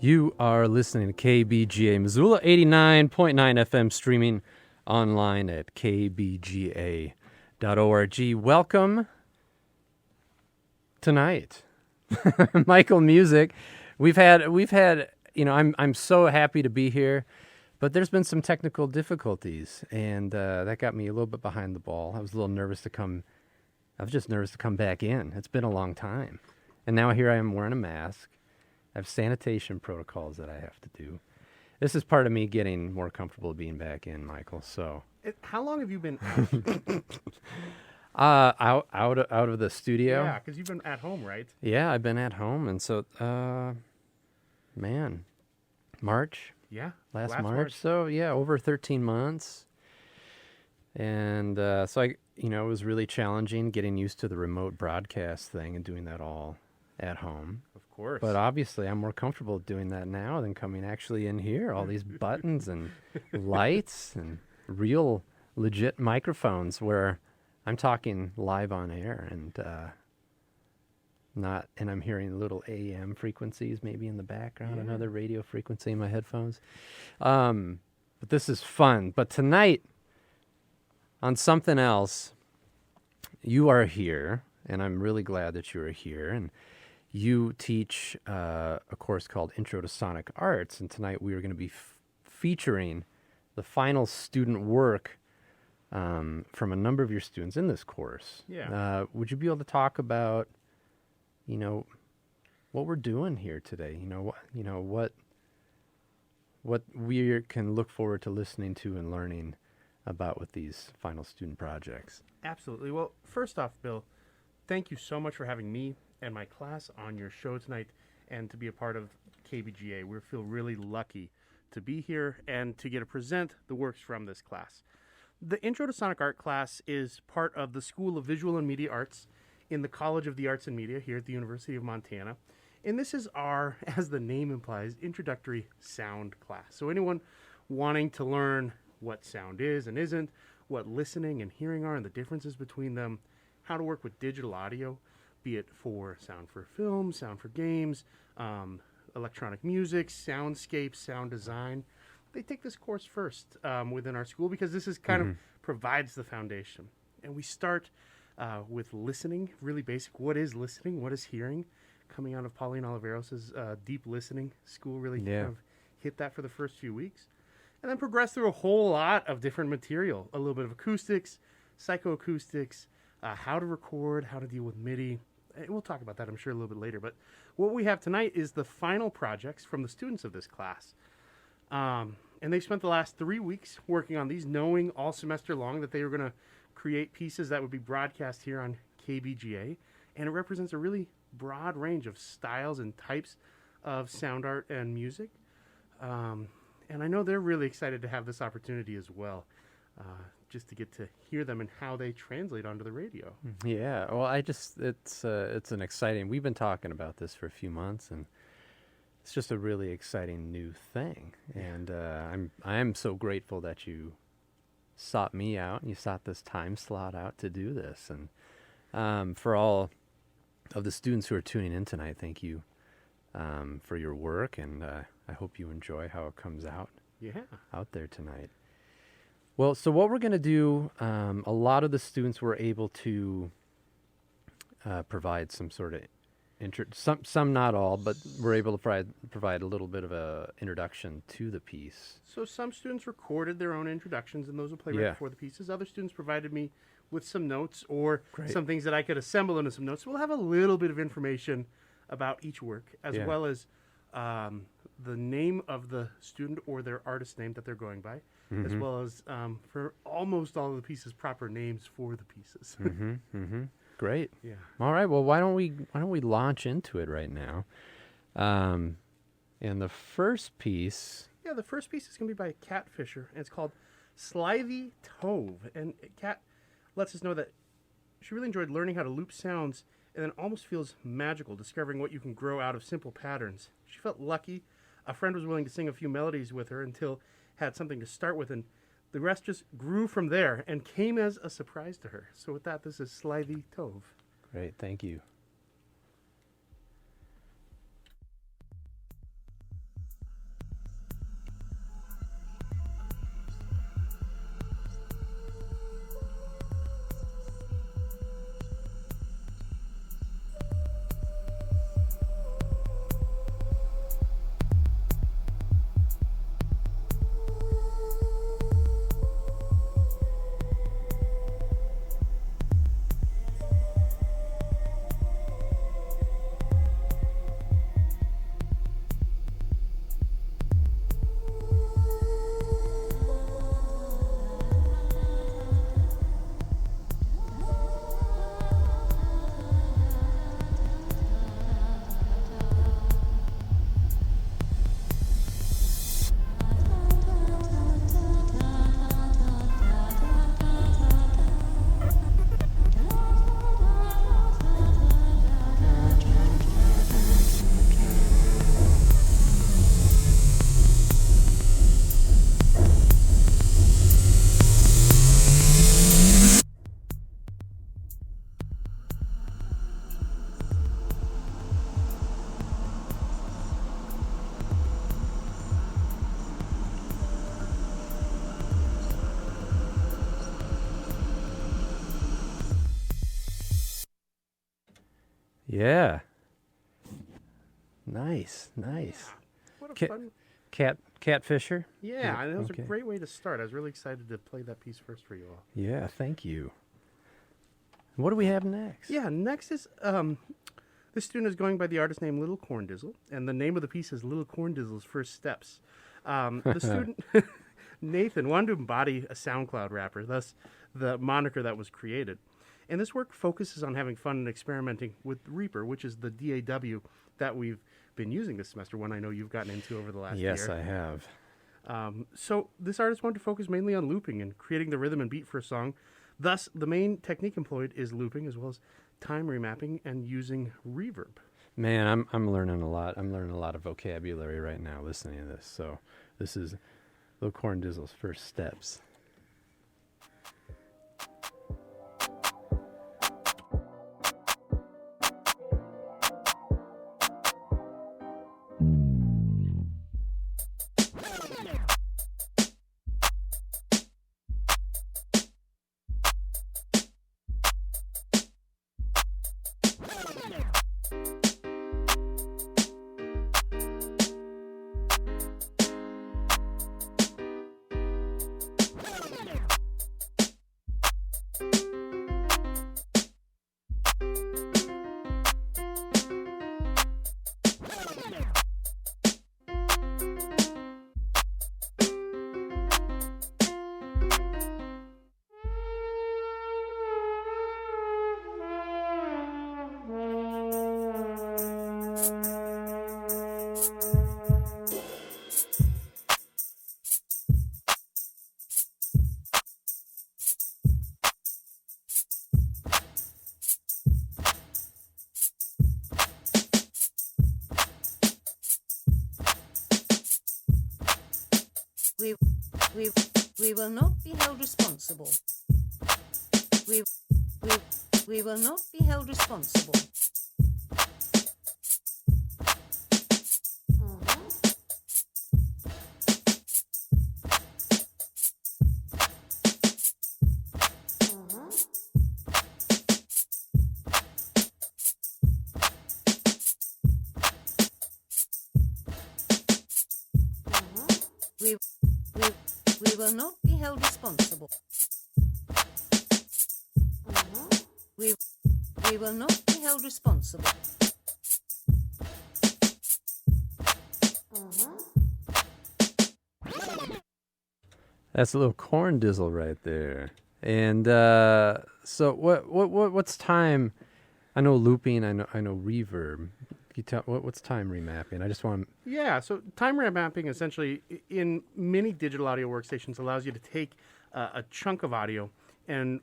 You are listening to KBGA Missoula 89.9 FM, streaming online at kbga.org. Welcome tonight, Michael Musick. We've had, I'm so happy to be here, but there's been some technical difficulties, and that got me a little bit behind the ball. I was just nervous to come back in. It's been a long time, and now here I am wearing a mask. I have sanitation protocols that I have to do. This is part of me getting more comfortable being back in, Michael. So, how long have you been out of the studio? Yeah, because you've been at home, right? Yeah, I've been at home, and so, March. Yeah, last March. So yeah, over 13 months, and so it was really challenging getting used to the remote broadcast thing and doing that all at home. Of course. But obviously, I'm more comfortable doing that now than coming actually in here. All these buttons and lights and real legit microphones where I'm talking live on air and I'm hearing little AM frequencies maybe in the background, another radio frequency in my headphones. But this is fun. But tonight, on something else, you are here, and I'm really glad that you are here. And you teach a course called Intro to Sonic Arts, and tonight we are going to be featuring the final student work from a number of your students in this course. Yeah. Would you be able to talk about, what we're doing here today? What we can look forward to listening to and learning about with these final student projects? Absolutely. Well, first off, Bill, thank you so much for having me and my class on your show tonight and to be a part of KBGA. We feel really lucky to be here and to get to present the works from this class. The Intro to Sonic Art class is part of the School of Visual and Media Arts in the College of the Arts and Media here at the University of Montana. And this is our, as the name implies, introductory sound class. So anyone wanting to learn what sound is and isn't, what listening and hearing are and the differences between them, how to work with digital audio, be it for sound for film, sound for games, electronic music, soundscape, sound design. They take this course first within our school because this is kind of provides the foundation. And we start with listening, really basic. What is listening? What is hearing? Coming out of Pauline Oliveros' deep listening school really kind of hit that for the first few weeks. And then progress through a whole lot of different material, a little bit of acoustics, psychoacoustics, how to record, how to deal with MIDI. We'll talk about that, I'm sure, a little bit later. But what we have tonight is the final projects from the students of this class. And they've spent the last 3 weeks working on these, knowing all semester long that they were going to create pieces that would be broadcast here on KBGA. And it represents a really broad range of styles and types of sound art and music. And I know they're really excited to have this opportunity as well. Just to get to hear them and how they translate onto the radio. Yeah, well, it's an exciting, we've been talking about this for a few months, and it's just a really exciting new thing. And I'm so grateful that you sought me out, and you sought this time slot out to do this. And for all of the students who are tuning in tonight, thank you for your work, and I hope you enjoy how it comes out there tonight. Well, so what we're going to do, a lot of the students were able to provide some sort of, some not all, but were able to provide a little bit of a introduction to the piece. So some students recorded their own introductions, and those will play right before the pieces. Other students provided me with some notes or some things that I could assemble into some notes. We'll have a little bit of information about each work, as well as the name of the student or their artist name that they're going by. As well as for almost all of the pieces, proper names for the pieces. Great. Yeah. All right. Well, why don't we launch into it right now? And the first piece. Yeah, the first piece is going to be by Kat Fisher, and it's called Slithy Tove. And Kat lets us know that she really enjoyed learning how to loop sounds, and then almost feels magical discovering what you can grow out of simple patterns. She felt lucky. A friend was willing to sing a few melodies with her until had something to start with, and the rest just grew from there and came as a surprise to her. So with that, this is Slithy Tove. Great, thank you. Yeah. Nice. What a Ca- fun... Catfisher? Yeah, and that was okay. a great way to start. I was really excited to play that piece first for you all. Yeah, thank you. What do we have next? Yeah, next is this student is going by the artist name Little Corn Dizzle, and the name of the piece is Little Corn Dizzle's First Steps. The student Nathan wanted to embody a SoundCloud rapper, thus the moniker that was created. And this work focuses on having fun and experimenting with Reaper, which is the DAW that we've been using this semester, one I know you've gotten into over the last year. Yes, I have. So this artist wanted to focus mainly on looping and creating the rhythm and beat for a song. Thus, the main technique employed is looping as well as time remapping and using reverb. Man, I'm learning a lot. I'm learning a lot of vocabulary right now listening to this. So this is Lil Corn Dizzle's First Steps. We will not be held responsible. We will not be held responsible. We will not be held responsible. We will not be held responsible. That's a little Corn Dizzle right there. And so what's time? I know looping. I know reverb. Can you tell what's time remapping? I just want. Yeah, so time remapping essentially in many digital audio workstations allows you to take a chunk of audio and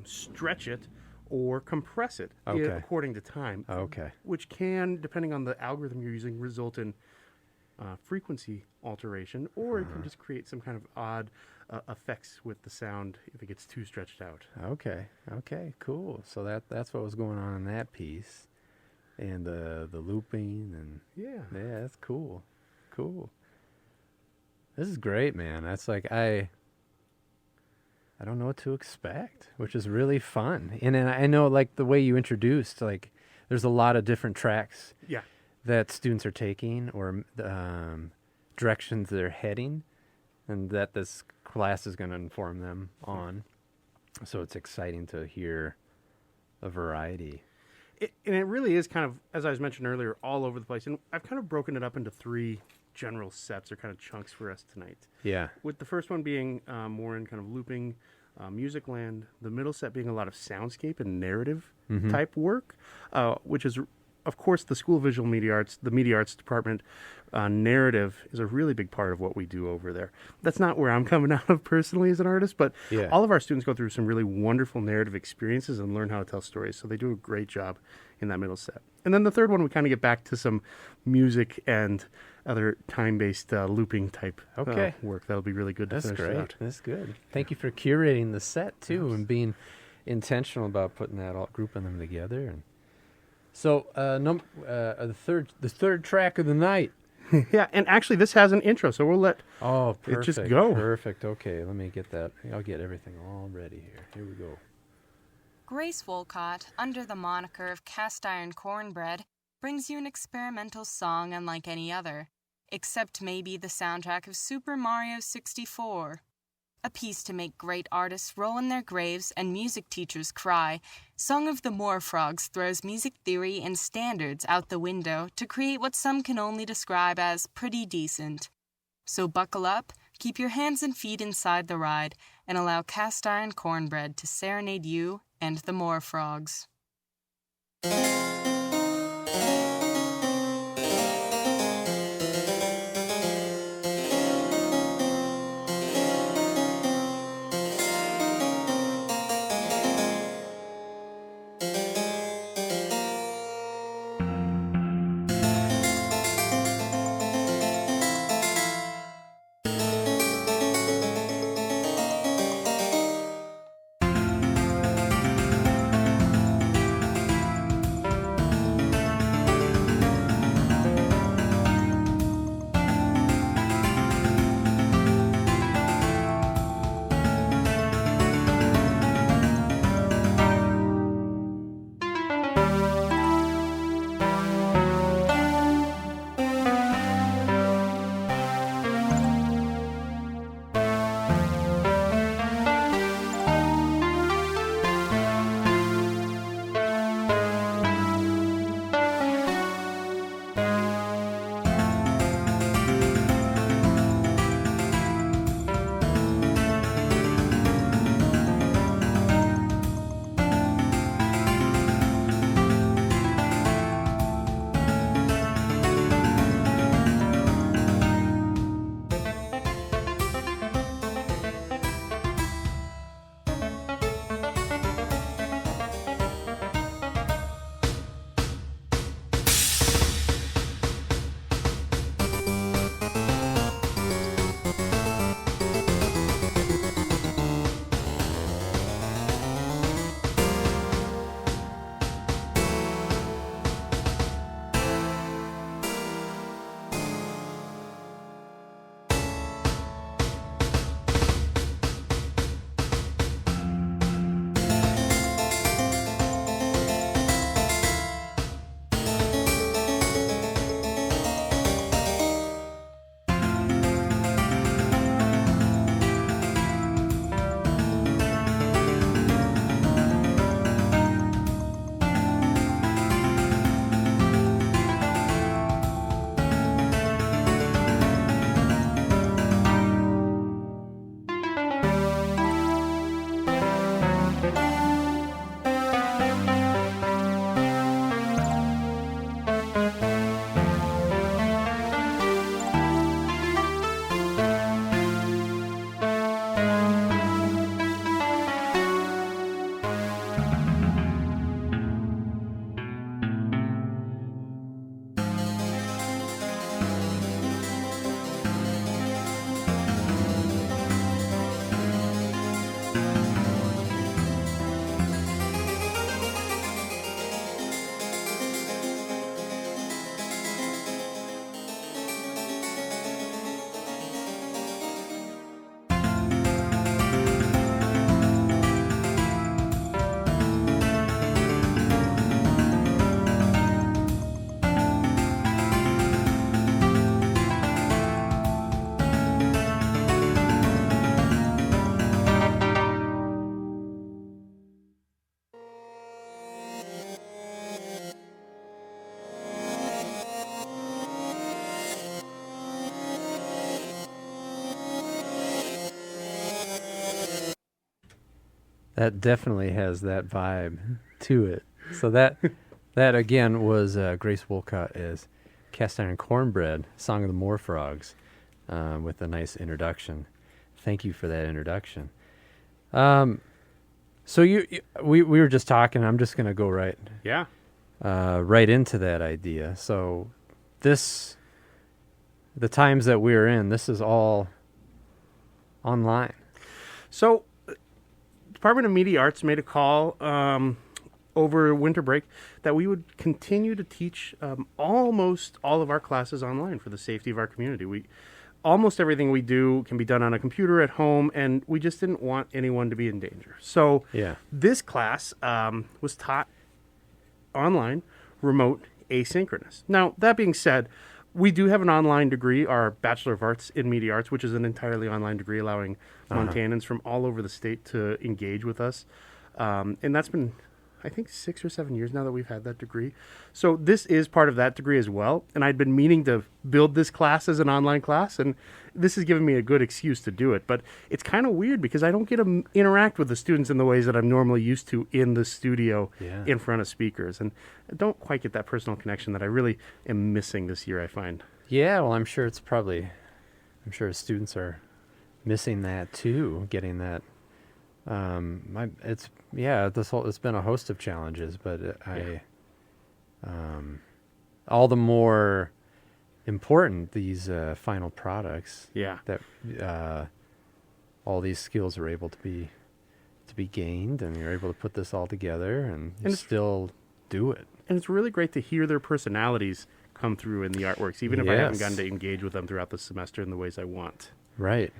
stretch it or compress it according to time. Okay. Which can, depending on the algorithm you're using, result in frequency alteration, or it can just create some kind of odd effects with the sound if it gets too stretched out. Okay, cool. So that's what was going on in that piece, and the looping and yeah, that's cool. This is great, man. That's like I don't know what to expect, which is really fun. And I know, like, the way you introduced, like, there's a lot of different tracks that students are taking or directions they're heading, and that this class is going to inform them on. So it's exciting to hear a variety. And it really is kind of, as I was mentioning earlier, all over the place. And I've kind of broken it up into three general sets or kind of chunks for us tonight. Yeah. With the first one being more in kind of looping music land, the middle set being a lot of soundscape and narrative type work, which is, of course, the School of Visual Media Arts, the Media Arts Department. Narrative is a really big part of what we do over there. That's not where I'm coming out of personally as an artist, but all of our students go through some really wonderful narrative experiences and learn how to tell stories. So they do a great job in that middle set. And then the third one, we kind of get back to some music and other time-based looping type work. That'll be really good to finish it out. That's good. Thank you for curating the set, too, and being intentional about putting that all, grouping them together. And so the third track of the night. Yeah, and actually this has an intro, so we'll let it just go. Perfect. Okay, let me get that. I'll get everything all ready here. Here we go. Grace Wolcott, under the moniker of Cast Iron Cornbread, brings you an experimental song unlike any other, except maybe the soundtrack of Super Mario 64. A piece to make great artists roll in their graves and music teachers cry, Song of the Moor Frogs throws music theory and standards out the window to create what some can only describe as pretty decent. So buckle up, keep your hands and feet inside the ride, and allow Cast Iron Cornbread to serenade you and the Moor Frogs. That definitely has that vibe to it. So that again was Grace Wolcott as Cast Iron Cornbread, Song of the Moor Frogs, with a nice introduction. Thank you for that introduction. So we were just talking. I'm just going to go right into that idea. So the times that we're in, this is all online. So Department of Media Arts made a call over winter break that we would continue to teach almost all of our classes online for the safety of our community. almost everything we do can be done on a computer at home, and we just didn't want anyone to be in danger. So Yeah. this class was taught online, remote, asynchronous. Now, that being said, we do have an online degree, our Bachelor of Arts in Media Arts, which is an entirely online degree allowing Montanans from all over the state to engage with us. And that's been, I think, 6 or 7 years now that we've had that degree. So this is part of that degree as well. And I'd been meaning to build this class as an online class, and this has given me a good excuse to do it. But it's kind of weird because I don't get to interact with the students in the ways that I'm normally used to in the studio in front of speakers. And I don't quite get that personal connection that I really am missing this year, I find. Yeah, well, I'm sure students are missing that too, getting that. It's been a host of challenges, but all the more important these final products. Yeah. That all these skills are able to be gained, and you're able to put this all together and still do it. And it's really great to hear their personalities come through in the artworks, even if I haven't gotten to engage with them throughout the semester in the ways I want. Right.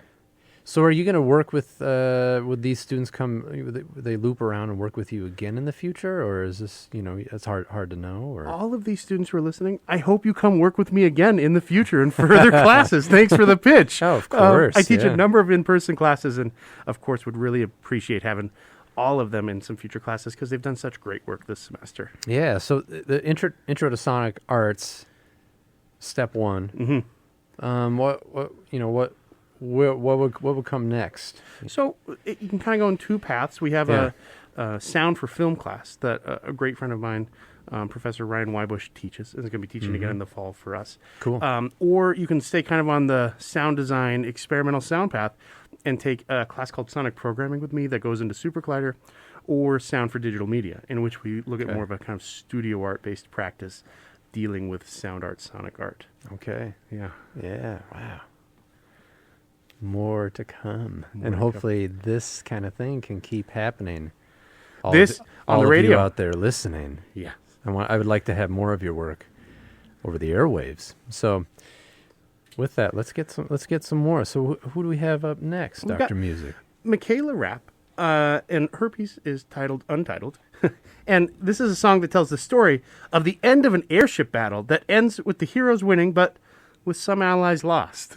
So are you going to work with these students they loop around and work with you again in the future, or is this, it's hard to know? Or all of these students who are listening, I hope you come work with me again in the future in further classes. Thanks for the pitch. Oh, of course. I teach a number of in-person classes, and of course would really appreciate having all of them in some future classes because they've done such great work this semester. Yeah. So the intro to sonic arts, step 1. Mm-hmm. What would come next? So you can kind of go in two paths. We have a sound for film class that a great friend of mine, Professor Ryan Wybush, teaches, and is going to be teaching again in the fall for us. Cool. Or you can stay kind of on the sound design experimental sound path and take a class called Sonic Programming with me that goes into Super Collider, or Sound for Digital Media, in which we look at more of a kind of studio art-based practice dealing with sound art, sonic art. Okay. Yeah. Yeah. Wow. More to come. And hopefully this kind of thing can keep happening. On the radio. You out there listening. Yeah. I would like to have more of your work over the airwaves. So with that, let's get some more. So who do we have up next, Dr. Musick? Michaela Rapp, and her piece is titled Untitled. And this is a song that tells the story of the end of an airship battle that ends with the heroes winning, but with some allies lost.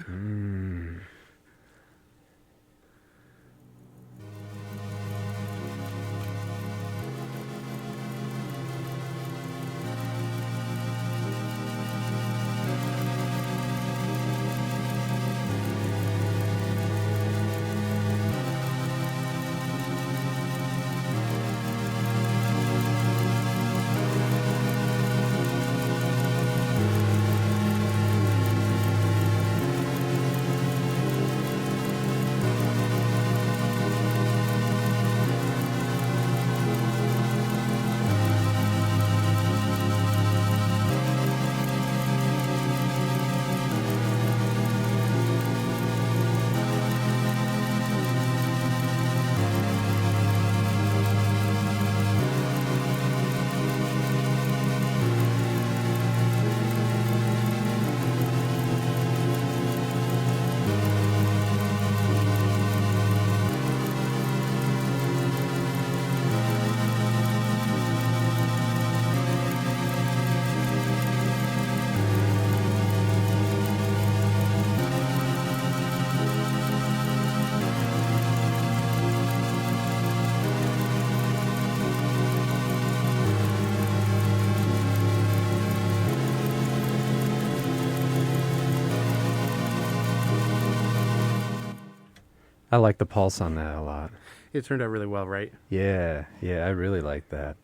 I like the pulse on that a lot. It turned out really well, right? Yeah, I really like that.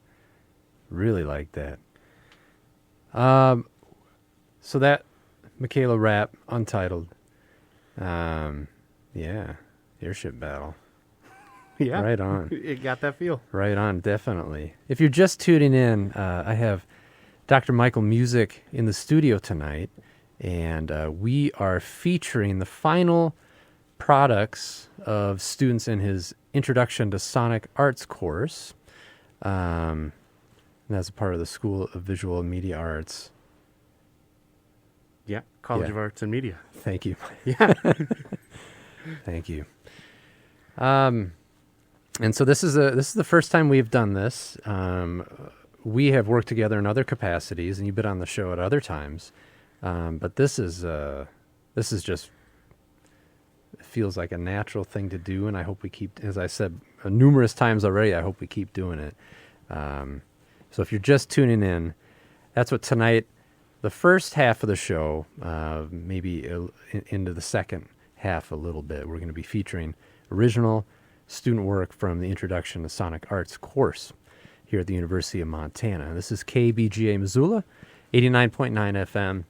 Really like that. So that Michaela Rapp, Untitled. Airship battle. Yeah. Right on. It got that feel. Right on, definitely. If you're just tuning in, I have Dr. Michael Musick in the studio tonight, and we are featuring the final products of students in his Introduction to Sonic Arts course. And that's a part of the School of Visual and Media Arts. Yeah. College Yeah. of Arts and Media. Thank you. Yeah. Thank you. And so this is the first time we've done this. We have worked together in other capacities, and you've been on the show at other times. But this is just, it feels like a natural thing to do, and I hope we keep, as I said numerous times already, I hope we keep doing it. So if you're just tuning in, that's what tonight, the first half of the show, maybe into the second half a little bit, we're going to be featuring original student work from the Introduction to Sonic Arts course here at the University of Montana. This is KBGA Missoula, 89.9 FM,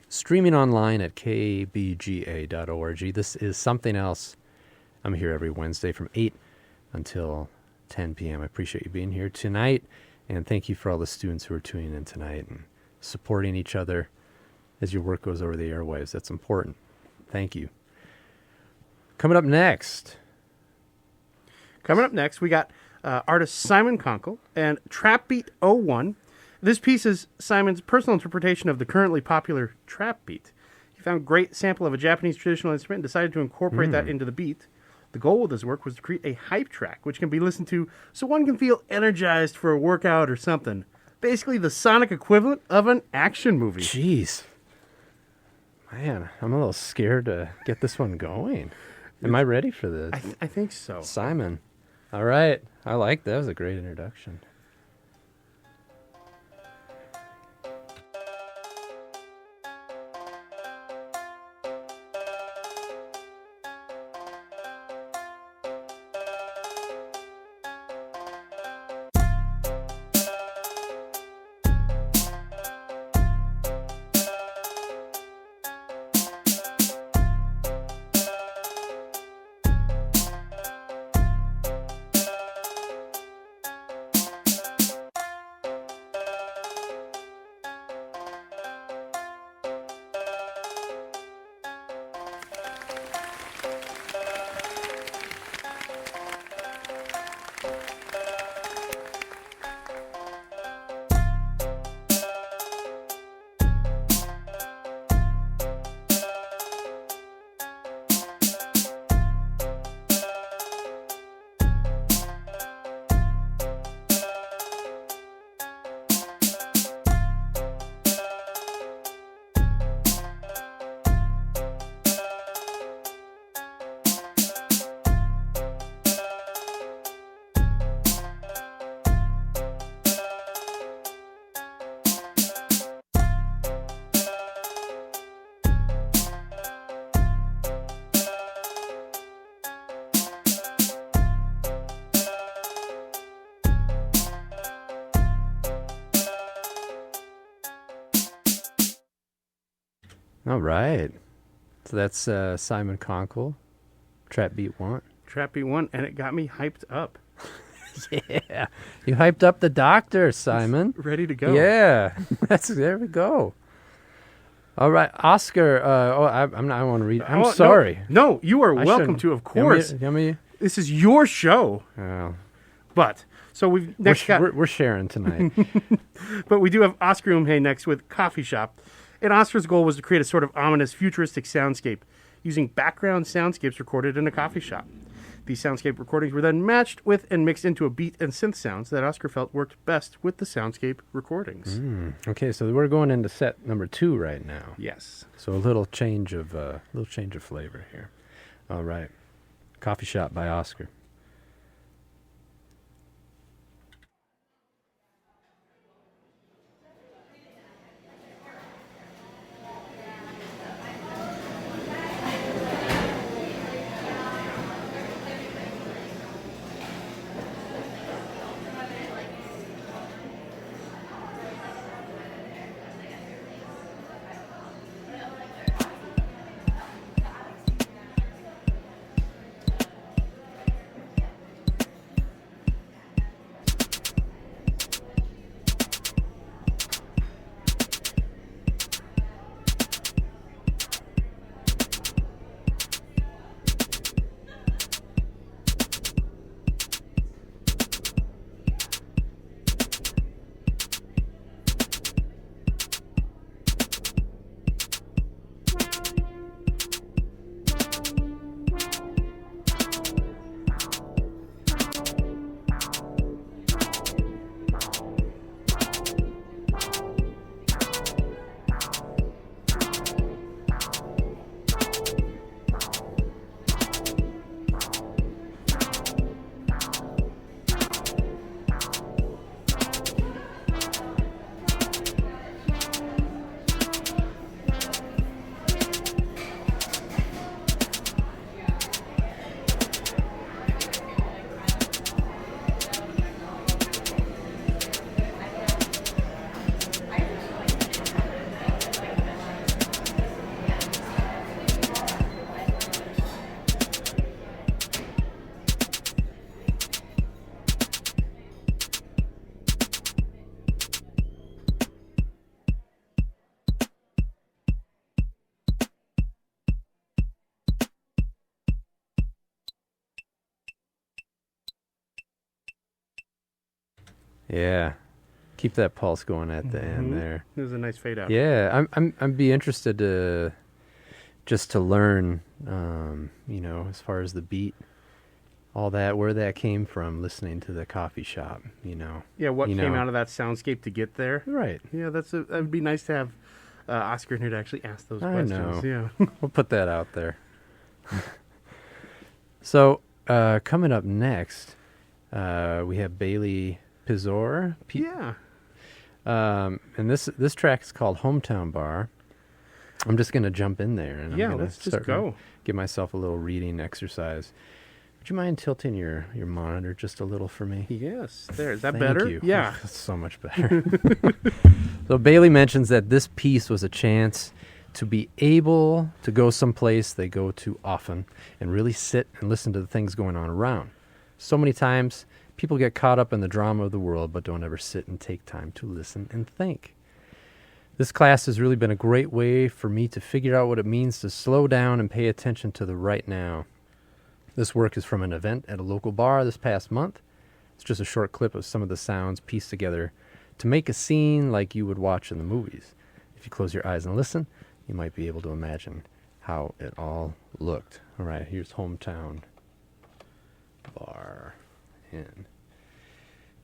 streaming online at kbga.org. This is Something Else. I'm here every Wednesday from 8 until 10 p.m. I appreciate you being here tonight, and thank you for all the students who are tuning in tonight and supporting each other as your work goes over the airwaves. That's important. Thank you. Coming up next, we got artist Simon Conkle and Trap Beat 01. This piece is Simon's personal interpretation of the currently popular trap beat. He found a great sample of a Japanese traditional instrument and decided to incorporate that into the beat. The goal with his work was to create a hype track, which can be listened to so one can feel energized for a workout or something. Basically the sonic equivalent of an action movie. jeez, man, I'm a little scared to get this one going. Am I ready for this? I think so. Simon. All right. I like that. That was a great introduction. All right. So that's Simon Conkle, Trap Beat 1. Trap Beat 1, and it got me hyped up. Yeah. You hyped up the doctor, Simon. Ready to go. Yeah. There we go. All right. Oscar. I want to read. I'm sorry. No, you are I welcome shouldn't. to, of course. You want me? This is your show. Oh. But, so we've next got... We're sharing tonight. But we do have Oscar Umhe next with Coffee Shop. And Oscar's goal was to create a sort of ominous, futuristic soundscape using background soundscapes recorded in a coffee shop. These soundscape recordings were then matched with and mixed into a beat and synth sounds that Oscar felt worked best with the soundscape recordings. Okay, so we're going into set number 2 right now. Yes. So a little change of flavor here. All right. Coffee Shop by Oscar. Yeah. Keep that pulse going at the end Mhm. there. It was a nice fade out. Yeah, I'd be interested to just to learn, as far as the beat, all that, where that came from, listening to the coffee shop, Yeah, what You came know. out of that soundscape to get there? Right. Yeah, that would be nice to have Oscar in here to actually ask those I questions. know. Yeah. We'll put that out there. So, coming up next, we have Bailey Pizor. Yeah. And this track is called Hometown Bar. I'm just going to jump in there and Yeah, I'm going let's to just start go. give myself a little reading exercise. Would you mind tilting your monitor just a little for me? Yes. There. Is that Thank better? you. Yeah. That's so much better. So Bailey mentions that this piece was a chance to be able to go someplace they go to often and really sit and listen to the things going on around. So many times people get caught up in the drama of the world but don't ever sit and take time to listen and think. This class has really been a great way for me to figure out what it means to slow down and pay attention to the right now. This work is from an event at a local bar this past month. It's just a short clip of some of the sounds pieced together to make a scene like you would watch in the movies. If you close your eyes and listen, you might be able to imagine how it all looked. All right, here's Hometown Bar in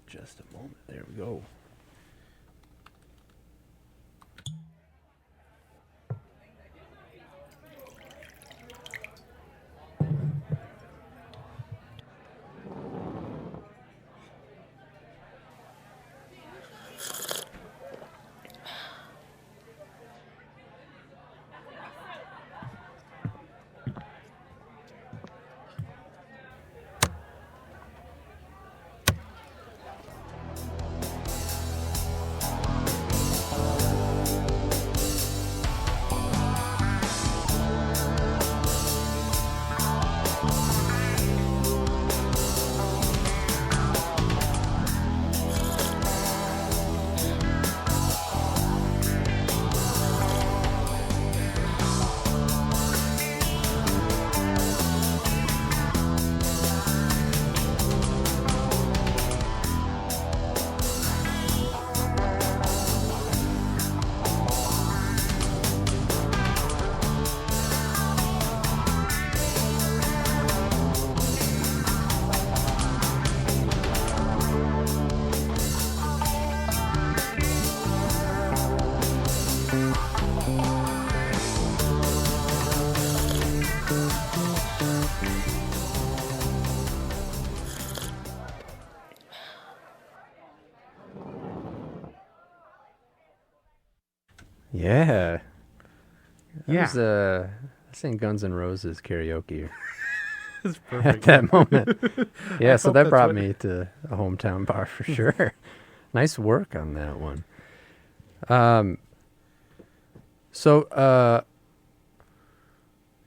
just a moment. There we go. Yeah. That Yeah. was, I sang Guns N' Roses karaoke That's at perfect. that moment. Yeah, so hope that that's brought what- me to a Hometown Bar for sure. Nice work on that one.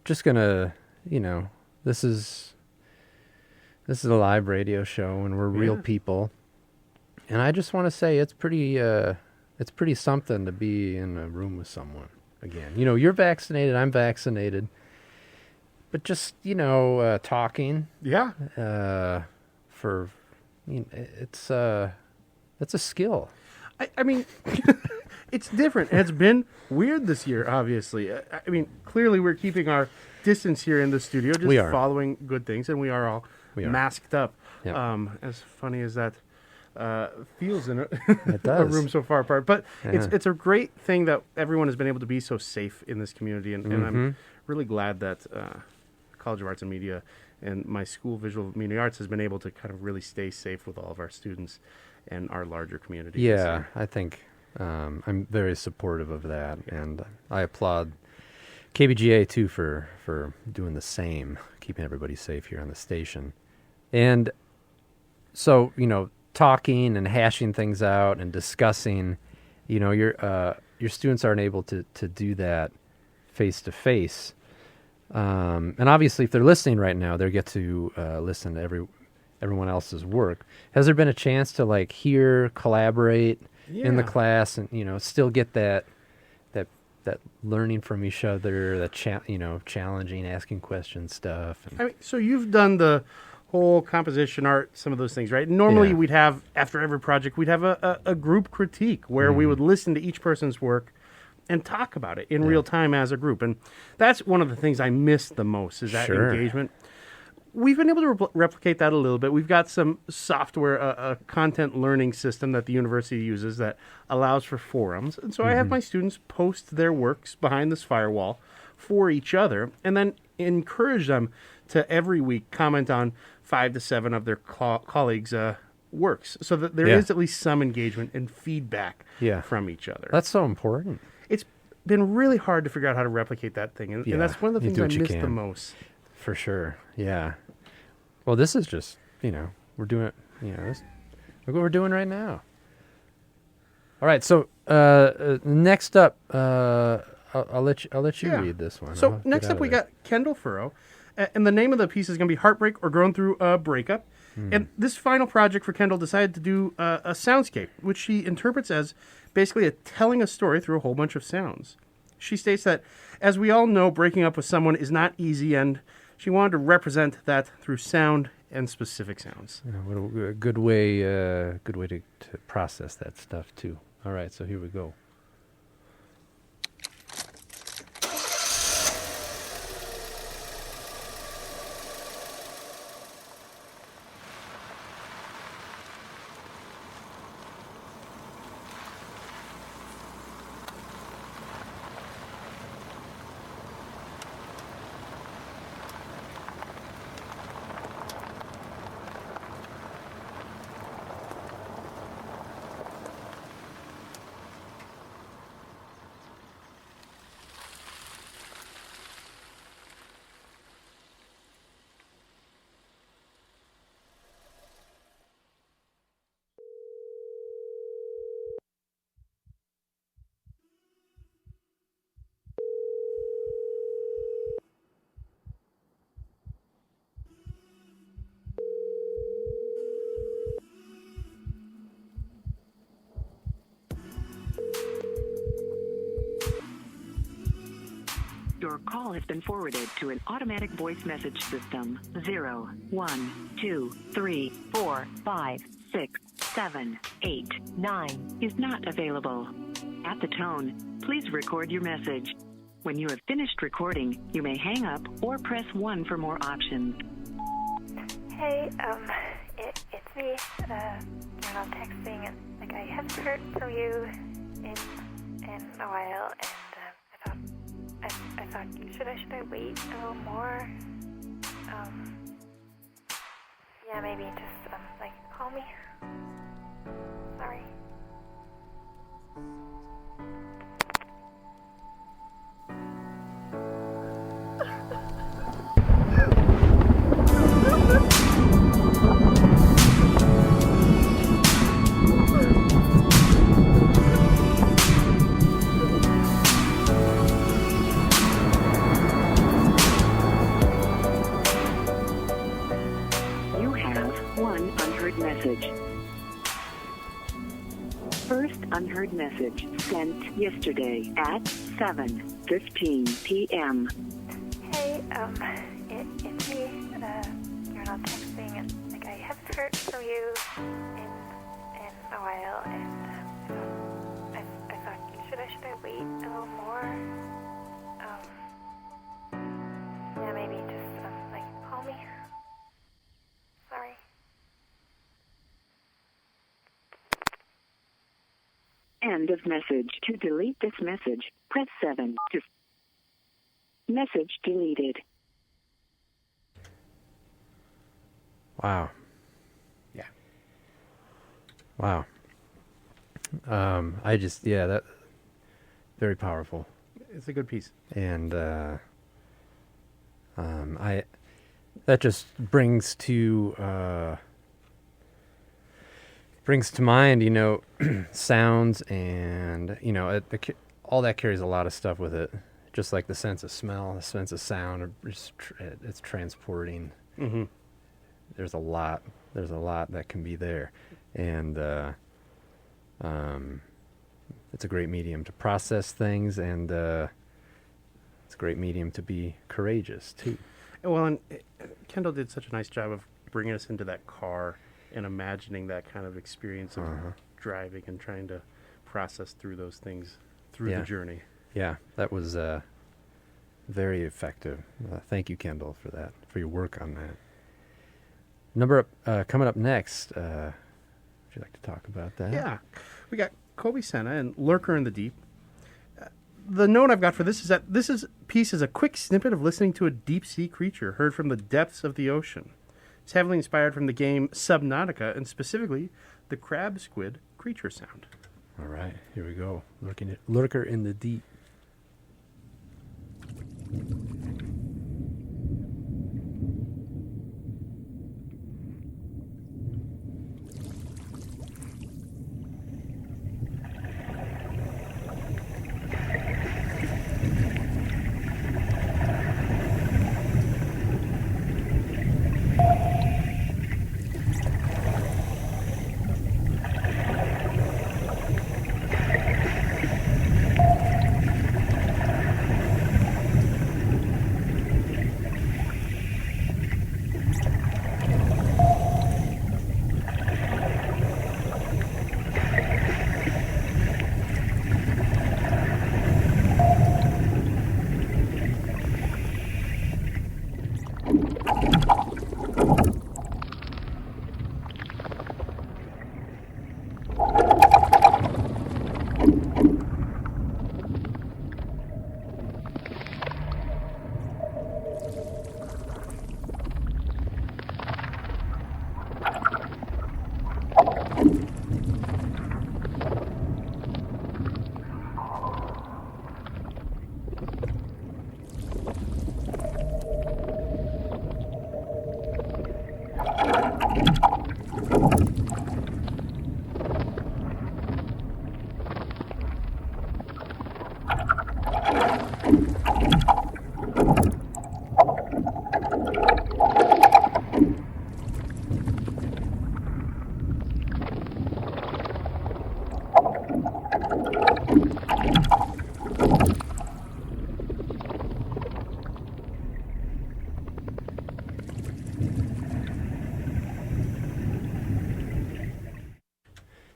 Just gonna, this is a live radio show and we're real Yeah. people. And I just want to say it's pretty something to be in a room with someone again. You're vaccinated, I'm vaccinated. But just, talking, Yeah. it's a skill. I mean, it's different. It's been weird this year, obviously. I mean, clearly we're keeping our distance here in the studio, just We are. following good things, and we are all We are. masked up. Yep. As funny as that feels in It a does. room so far apart. But Yeah. it's a great thing that everyone has been able to be so safe in this community, and Mm-hmm. I'm really glad that College of Arts and Media and my school, Visual Media Arts, has been able to kind of really stay safe with all of our students and our larger community. Yeah, I think I'm very supportive of that, and I applaud KBGA too for doing the same, keeping everybody safe here on the station. And so, talking and hashing things out and discussing, your students aren't able to do that face to face. And obviously, if they're listening right now, they get to listen to everyone else's work. Has there been a chance to hear, collaborate in the Yeah. class, and still get that learning from each other, that challenging, asking questions stuff? And I mean, so you've done the whole composition art, some of those things, right? Normally, Yeah. we'd have, after every project, we'd have a group critique where we would listen to each person's work and talk about it in real time as a group. And that's one of the things I miss the most, is that Sure. engagement. We've been able to replicate that a little bit. We've got some software, a content learning system that the university uses that allows for forums. And so I have my students post their works behind this firewall for each other, and then encourage them to every week comment on 5 to 7 of their colleagues' works, so that there is Yeah. at least some engagement and feedback Yeah. from each other. That's so important. It's been really hard to figure out how to replicate that thing, and Yeah, that's one of the you things do I what you miss the can. most. For sure. Yeah. Well, this is just, we're doing it, look what we're doing right now. All right. So, next up, I'll let you Yeah. read this one. I'll So get next out up, of we there. got Kendall Furrow, and the name of the piece is going to be "Heartbreak or Grown Through a Breakup." And this final project for Kendall decided to do a soundscape, which she interprets as basically telling a story through a whole bunch of sounds. She states that, as we all know, breaking up with someone is not easy, and she wanted to represent that through sound and specific sounds. What a good way to process that stuff too. All right, so here we go. Your call has been forwarded to an automatic voice message system. 0, 1, 2, 3, 4, 5, 6, 7, 8, 9 is not available. At the tone, please record your message. When you have finished recording, you may hang up or press 1 for more options. Hey, it's me. You're not texting, and like I haven't heard from you in a while, and I thought should I wait a little more? Yeah, maybe just like call me. Sorry. You have one unheard message. First unheard message sent yesterday at 7:15 p.m. Hey, it's me. You're not texting, and like I haven't heard from you in a while, and I thought should I wait a little more? Yeah, maybe just like call me. Sorry. End of message. To delete this message, press 7. Message deleted. Wow. Yeah. Wow. That very powerful. It's a good piece. And that just brings to mind, sounds, and all that carries a lot of stuff with it. Just like the sense of smell, the sense of sound, it's transporting. Mm-hmm. There's a lot that can be there, and it's a great medium to process things, and it's a great medium to be courageous too. Well, and Kendall did such a nice job of bringing us into that car and imagining that kind of experience of driving and trying to process through those things through the journey. Yeah, that was very effective. Thank you, Kendall, for that, for your work on that. Coming up next, would you like to talk about that? Yeah. We got Kobe Senna and Lurker in the Deep. The note I've got for this is that piece is a quick snippet of listening to a deep-sea creature heard from the depths of the ocean. It's heavily inspired from the game Subnautica, and specifically the crab squid creature sound. All right, here we go. Lurker in the Deep.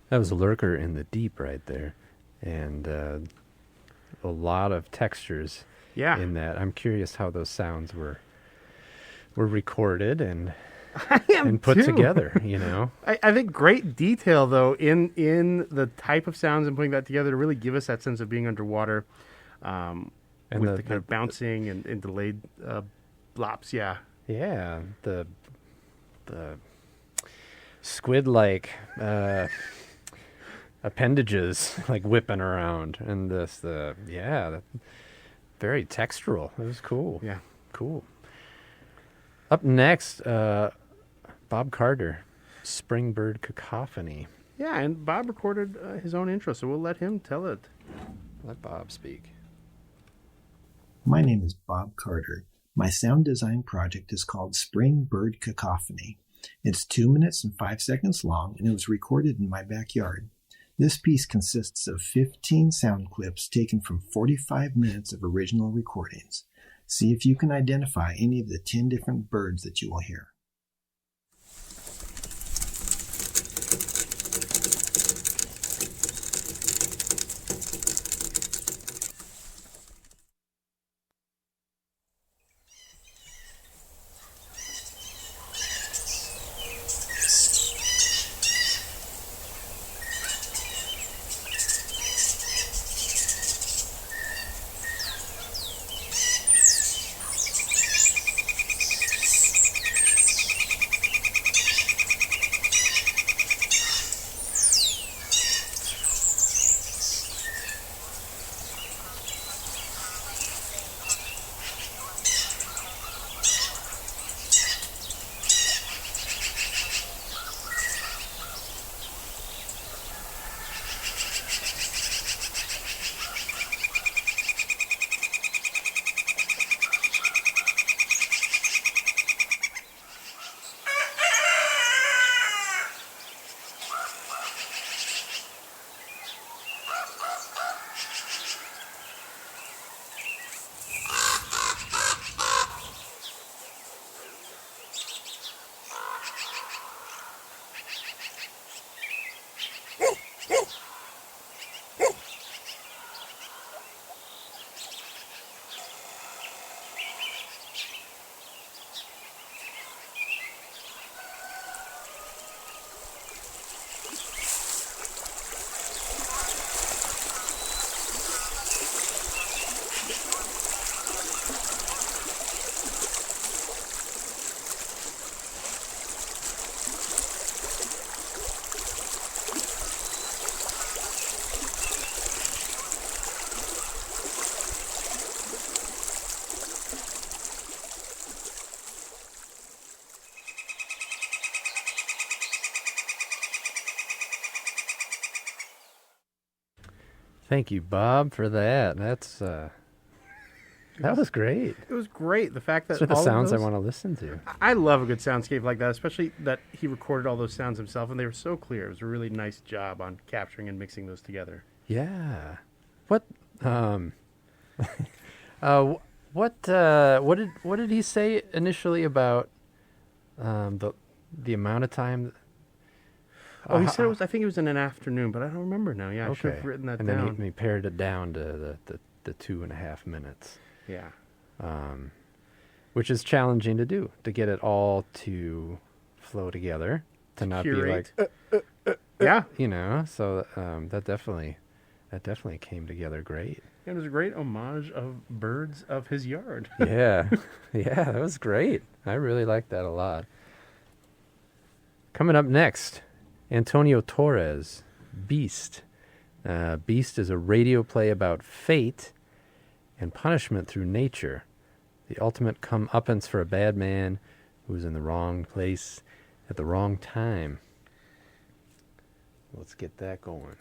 That was a Lurker in the Deep right there. And a lot of textures in that. I'm curious how those sounds were recorded and put together, you know. I think great detail, though, in the type of sounds and putting that together to really give us that sense of being underwater and with the kind of bouncing and delayed blops, Yeah, the squid-like appendages like whipping around, and very textural. It was cool. Yeah, cool. Up next, Bob Carter, Springbird Cacophony. Yeah, and Bob recorded his own intro, so we'll let him tell it. Let Bob speak. My name is Bob Carter. My sound design project is called Springbird Cacophony. It's 2 minutes and 5 seconds long, and it was recorded in my backyard. This piece consists of 15 sound clips taken from 45 minutes of original recordings. See if you can identify any of the 10 different birds that you will hear. Thank you, Bob, for that. That's that was great. It was great. The fact that Those are the all of sounds I those- want to listen to. I love a good soundscape like that, especially that he recorded all those sounds himself, and they were so clear. It was a really nice job on capturing and mixing those together. Yeah. What what did he say initially about the amount of time? Oh, he said it was. I think it was in an afternoon, but I don't remember now. Yeah, I should Okay. have written that and down. then he pared it down to the 2.5 minutes. Yeah. Which is challenging to do, to get it all to flow together, to not curate. be like, Yeah. you know. So that definitely came together great. It was a great homage of birds of his yard. Yeah, yeah, that was great. I really liked that a lot. Coming up next, Antonio Torres, Beast. Beast is a radio play about fate and punishment through nature. The ultimate comeuppance for a bad man who was in the wrong place at the wrong time. Let's get that going.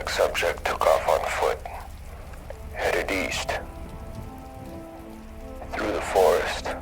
Subject took off on foot, headed east, through the forest.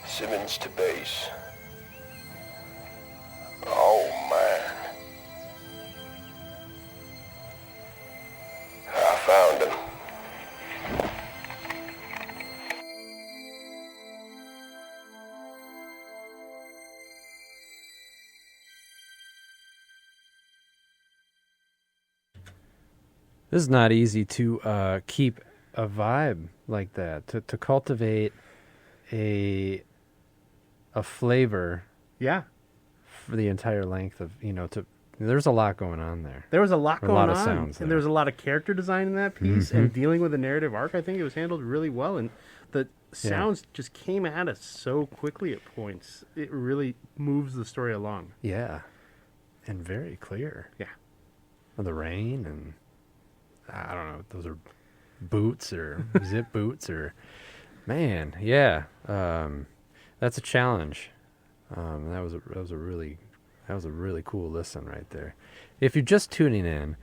Simmons to base. Oh, man. This is not easy to keep a vibe like that, to cultivate a flavor. Yeah. For the entire length of, there's a lot going on there. There was a lot going on. Of sounds and there was a lot of character design in that piece and dealing with the narrative arc. I think it was handled really well. And the sounds just came at us so quickly at points. It really moves the story along. Yeah. And very clear. Yeah. The rain and I don't know, those are boots or zip boots or man, yeah. That's a challenge. That was a really cool listen right there. If you're just tuning in,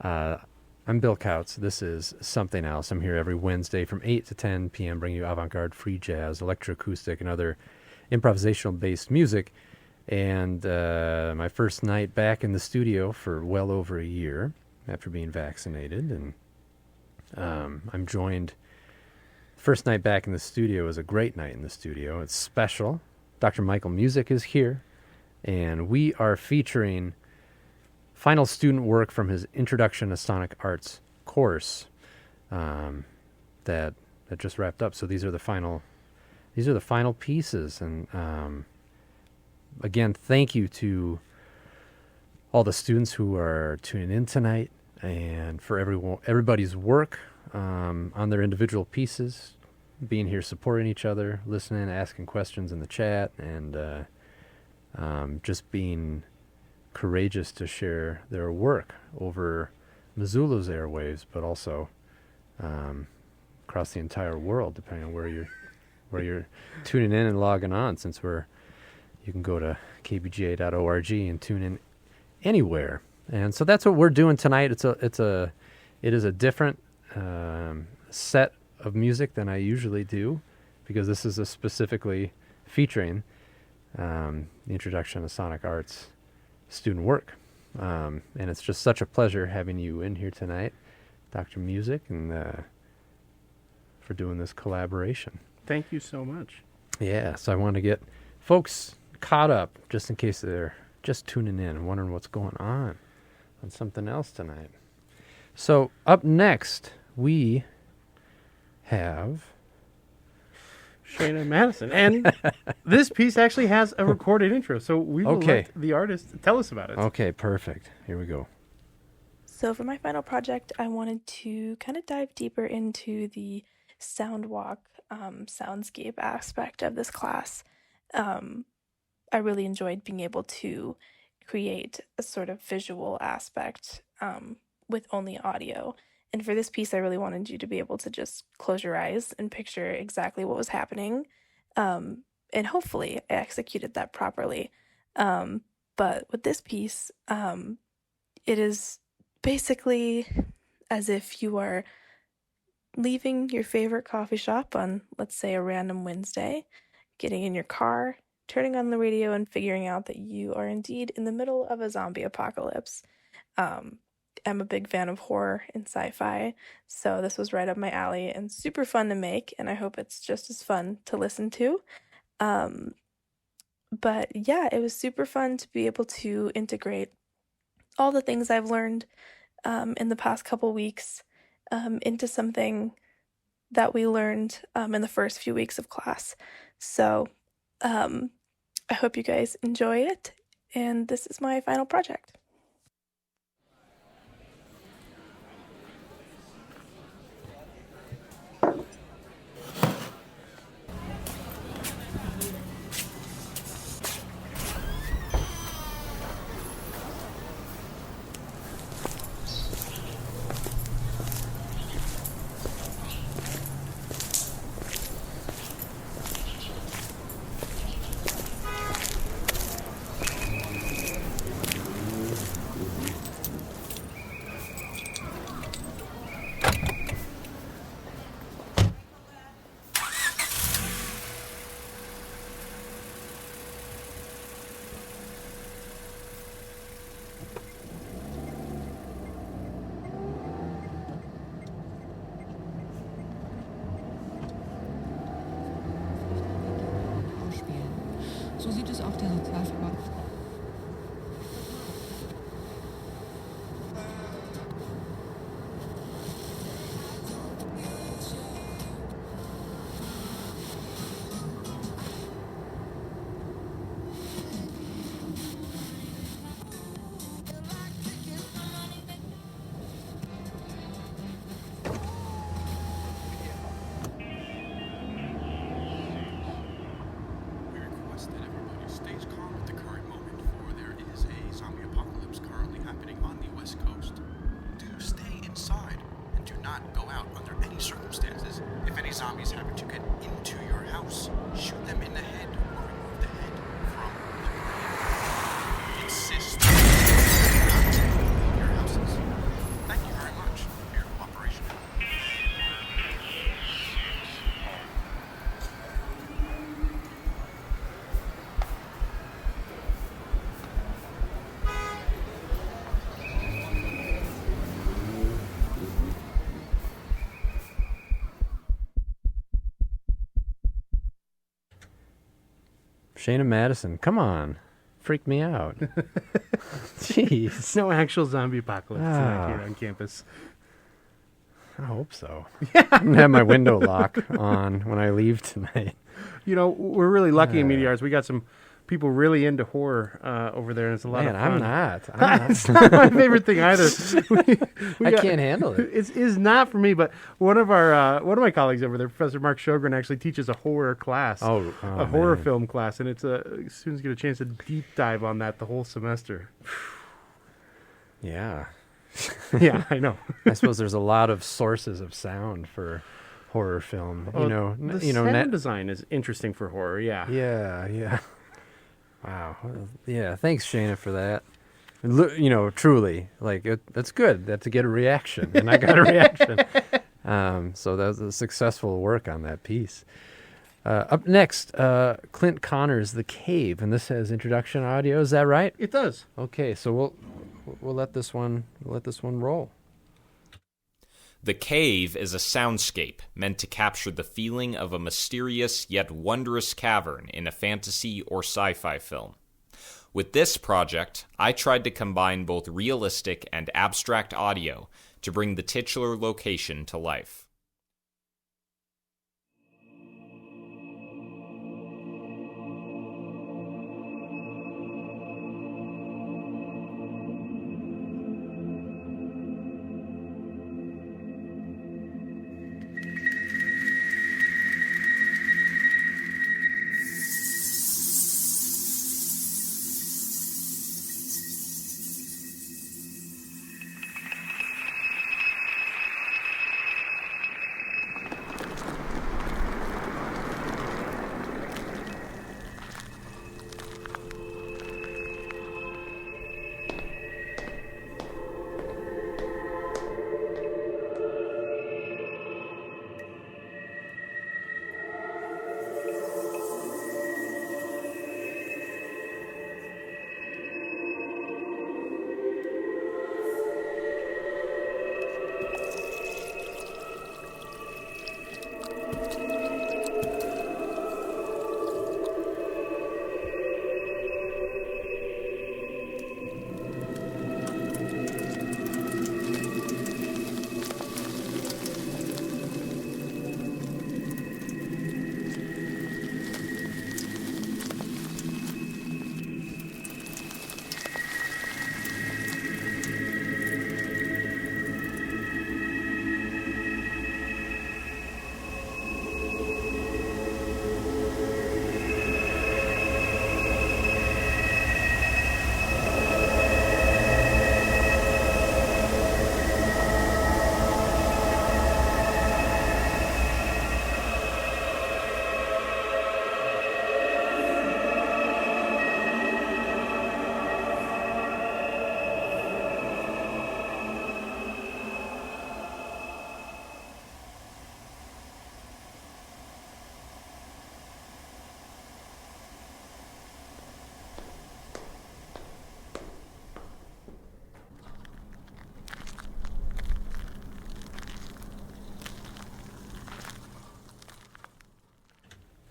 I'm Bill Kautz. This is Something Else. I'm here every Wednesday from 8 to 10 p.m. bringing you avant-garde, free jazz, electroacoustic, and other improvisational-based music. And my first night back in the studio for well over a year after being vaccinated. And I'm joined... First night back in the studio is a great night in the studio. It's special. Dr. Michael Musick is here. And we are featuring final student work from his Introduction to Sonic Arts course that just wrapped up. So these are the final pieces. And again, thank you to all the students who are tuning in tonight and for everybody's work on their individual pieces, being here supporting each other, listening, asking questions in the chat, and just being courageous to share their work over Missoula's airwaves, but also across the entire world, depending on where you're tuning in and logging on. Since you can go to kbga.org and tune in anywhere, and so that's what we're doing tonight. It is a different set of music than I usually do, because this is specifically featuring the Introduction to Sonic Arts student work. And it's just such a pleasure having you in here tonight, Dr. Musick, and for doing this collaboration. Thank you so much. Yeah, so I want to get folks caught up, just in case they're just tuning in and wondering what's going on Something Else tonight. So up next, we have Shayna Madison. And this piece actually has a recorded intro, so we will let the artist tell us about it. Okay, perfect. Here we go. So for my final project, I wanted to kind of dive deeper into the sound walk, soundscape aspect of this class. I really enjoyed being able to create a sort of visual aspect with only audio. And for this piece, I really wanted you to be able to just close your eyes and picture exactly what was happening. And hopefully I executed that properly. But with this piece, it is basically as if you are leaving your favorite coffee shop on, let's say, a random Wednesday, getting in your car, turning on the radio, and figuring out that you are indeed in the middle of a zombie apocalypse. I'm a big fan of horror and sci-fi, so this was right up my alley and super fun to make, and I hope it's just as fun to listen to. But yeah, it was super fun to be able to integrate all the things I've learned in the past couple weeks into something that we learned in the first few weeks of class. So I hope you guys enjoy it, and this is my final project. Shayna Madison, come on. Freak me out. Jeez. It's no actual zombie apocalypse tonight here on campus. I hope so. I'm going to have my window lock on when I leave tonight. You know, we're really lucky in Meteors. We got some people really into horror over there, and it's a lot of fun. I'm not. It's not my favorite thing either. I can't handle it. It's not for me, but one of my colleagues over there, Professor Mark Sjogren, actually teaches a horror class, a horror film class, and it's students get a chance to deep dive on that the whole semester. Yeah. Yeah, I know. I suppose there's a lot of sources of sound for horror film. The sound design is interesting for horror. Yeah. Yeah. Wow. Yeah. Thanks, Shayna, for that. Truly, that's good. That's to get a reaction, and I got a reaction. So that was a successful work on that piece. Up next, Clint Connor's "The Cave," and this has introduction audio. Is that right? It does. Okay, so we'll let this one roll. The Cave is a soundscape meant to capture the feeling of a mysterious yet wondrous cavern in a fantasy or sci-fi film. With this project, I tried to combine both realistic and abstract audio to bring the titular location to life.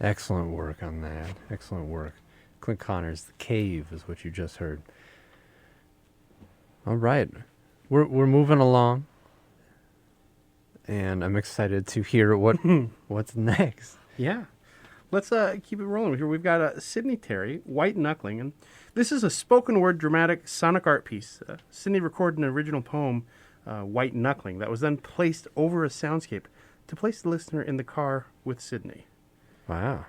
Excellent work on that. Excellent work. Clint Connor's "The Cave" is what you just heard. All right. We're moving along. And I'm excited to hear what's next. Yeah. Let's keep it rolling here. We've got Sydney Terry, White Knuckling, and this is a spoken word dramatic sonic art piece. Sydney recorded an original poem, White Knuckling, that was then placed over a soundscape to place the listener in the car with Sydney. Wow.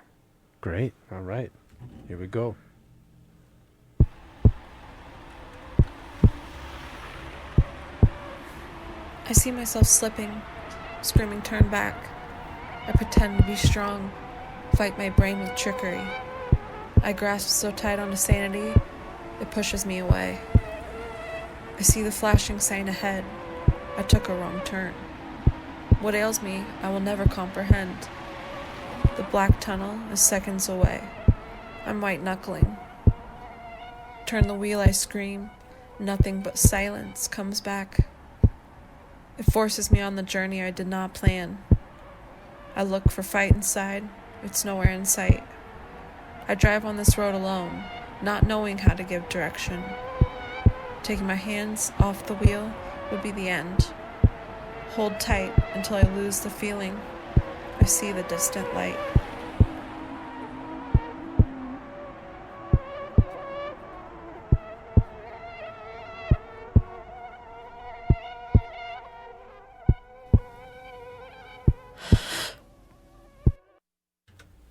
Great. All right. Here we go. I see myself slipping, screaming, "Turn back." I pretend to be strong, fight my brain with trickery. I grasp so tight onto sanity, it pushes me away. I see the flashing sign ahead. I took a wrong turn. What ails me, I will never comprehend. The black tunnel is seconds away. I'm white knuckling. Turn the wheel, I scream. Nothing but silence comes back. It forces me on the journey I did not plan. I look for fight inside. It's nowhere in sight. I drive on this road alone, not knowing how to give direction. Taking my hands off the wheel would be the end. Hold tight until I lose the feeling. I see the distant light.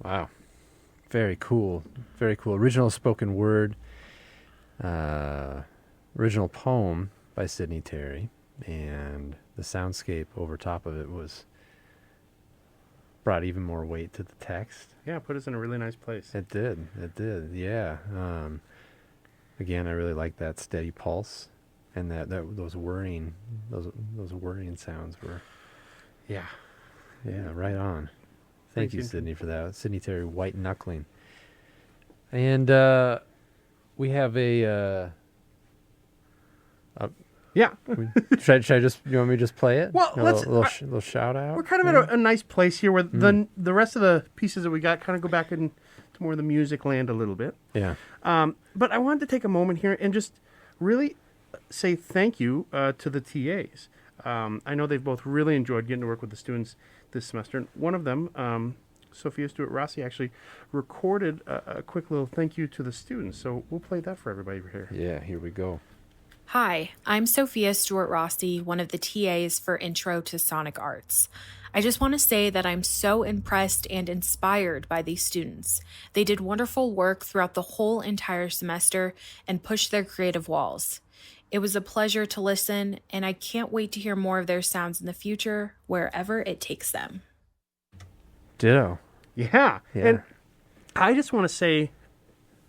Wow. Very cool. Very cool. Original spoken word, original poem by Sydney Terry, and the soundscape over top of it brought even more weight to the text. Yeah, put us in a really nice place. It did. Yeah. Again, I really like that steady pulse, and those whirring sounds were. Yeah. Yeah, right on. Thank you, Sydney, for that. Sydney Terry, White Knuckling. And we have a... yeah. Should I just... You want me to just play it? Well, let's... little shout out? We're kind of at a nice place here where the rest of the pieces that we got kind of go back into more of the music land a little bit. Yeah. But I wanted to take a moment here and just really say thank you to the TAs. I know they've both really enjoyed getting to work with the students this semester. And one of them, Sophia Stewart-Rossi, actually recorded a quick little thank you to the students. So we'll play that for everybody here. Yeah, here we go. Hi, I'm Sophia Stewart-Rossi, one of the TAs for Intro to Sonic Arts. I just want to say that I'm so impressed and inspired by these students. They did wonderful work throughout the whole entire semester and pushed their creative walls. It was a pleasure to listen, and I can't wait to hear more of their sounds in the future, wherever it takes them. Ditto. Yeah. And I just want to say,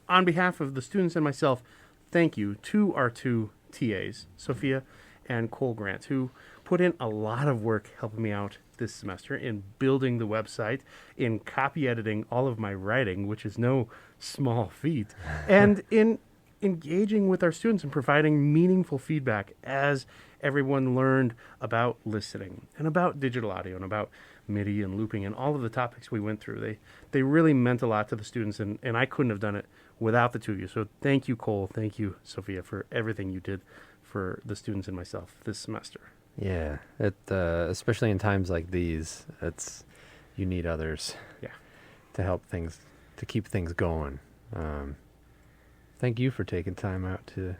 on behalf of the students and myself, thank you to our two TAs, Sophia and Cole Grant, who put in a lot of work helping me out this semester in building the website, in copy editing all of my writing, which is no small feat, and in engaging with our students and providing meaningful feedback as everyone learned about listening and about digital audio and about MIDI and looping and all of the topics we went through. They really meant a lot to the students, and I couldn't have done it without the two of you. So thank you, Cole. Thank you, Sophia, for everything you did for the students and myself this semester. Yeah, especially in times like these, you need others to help things, to keep things going. Thank you for taking time out to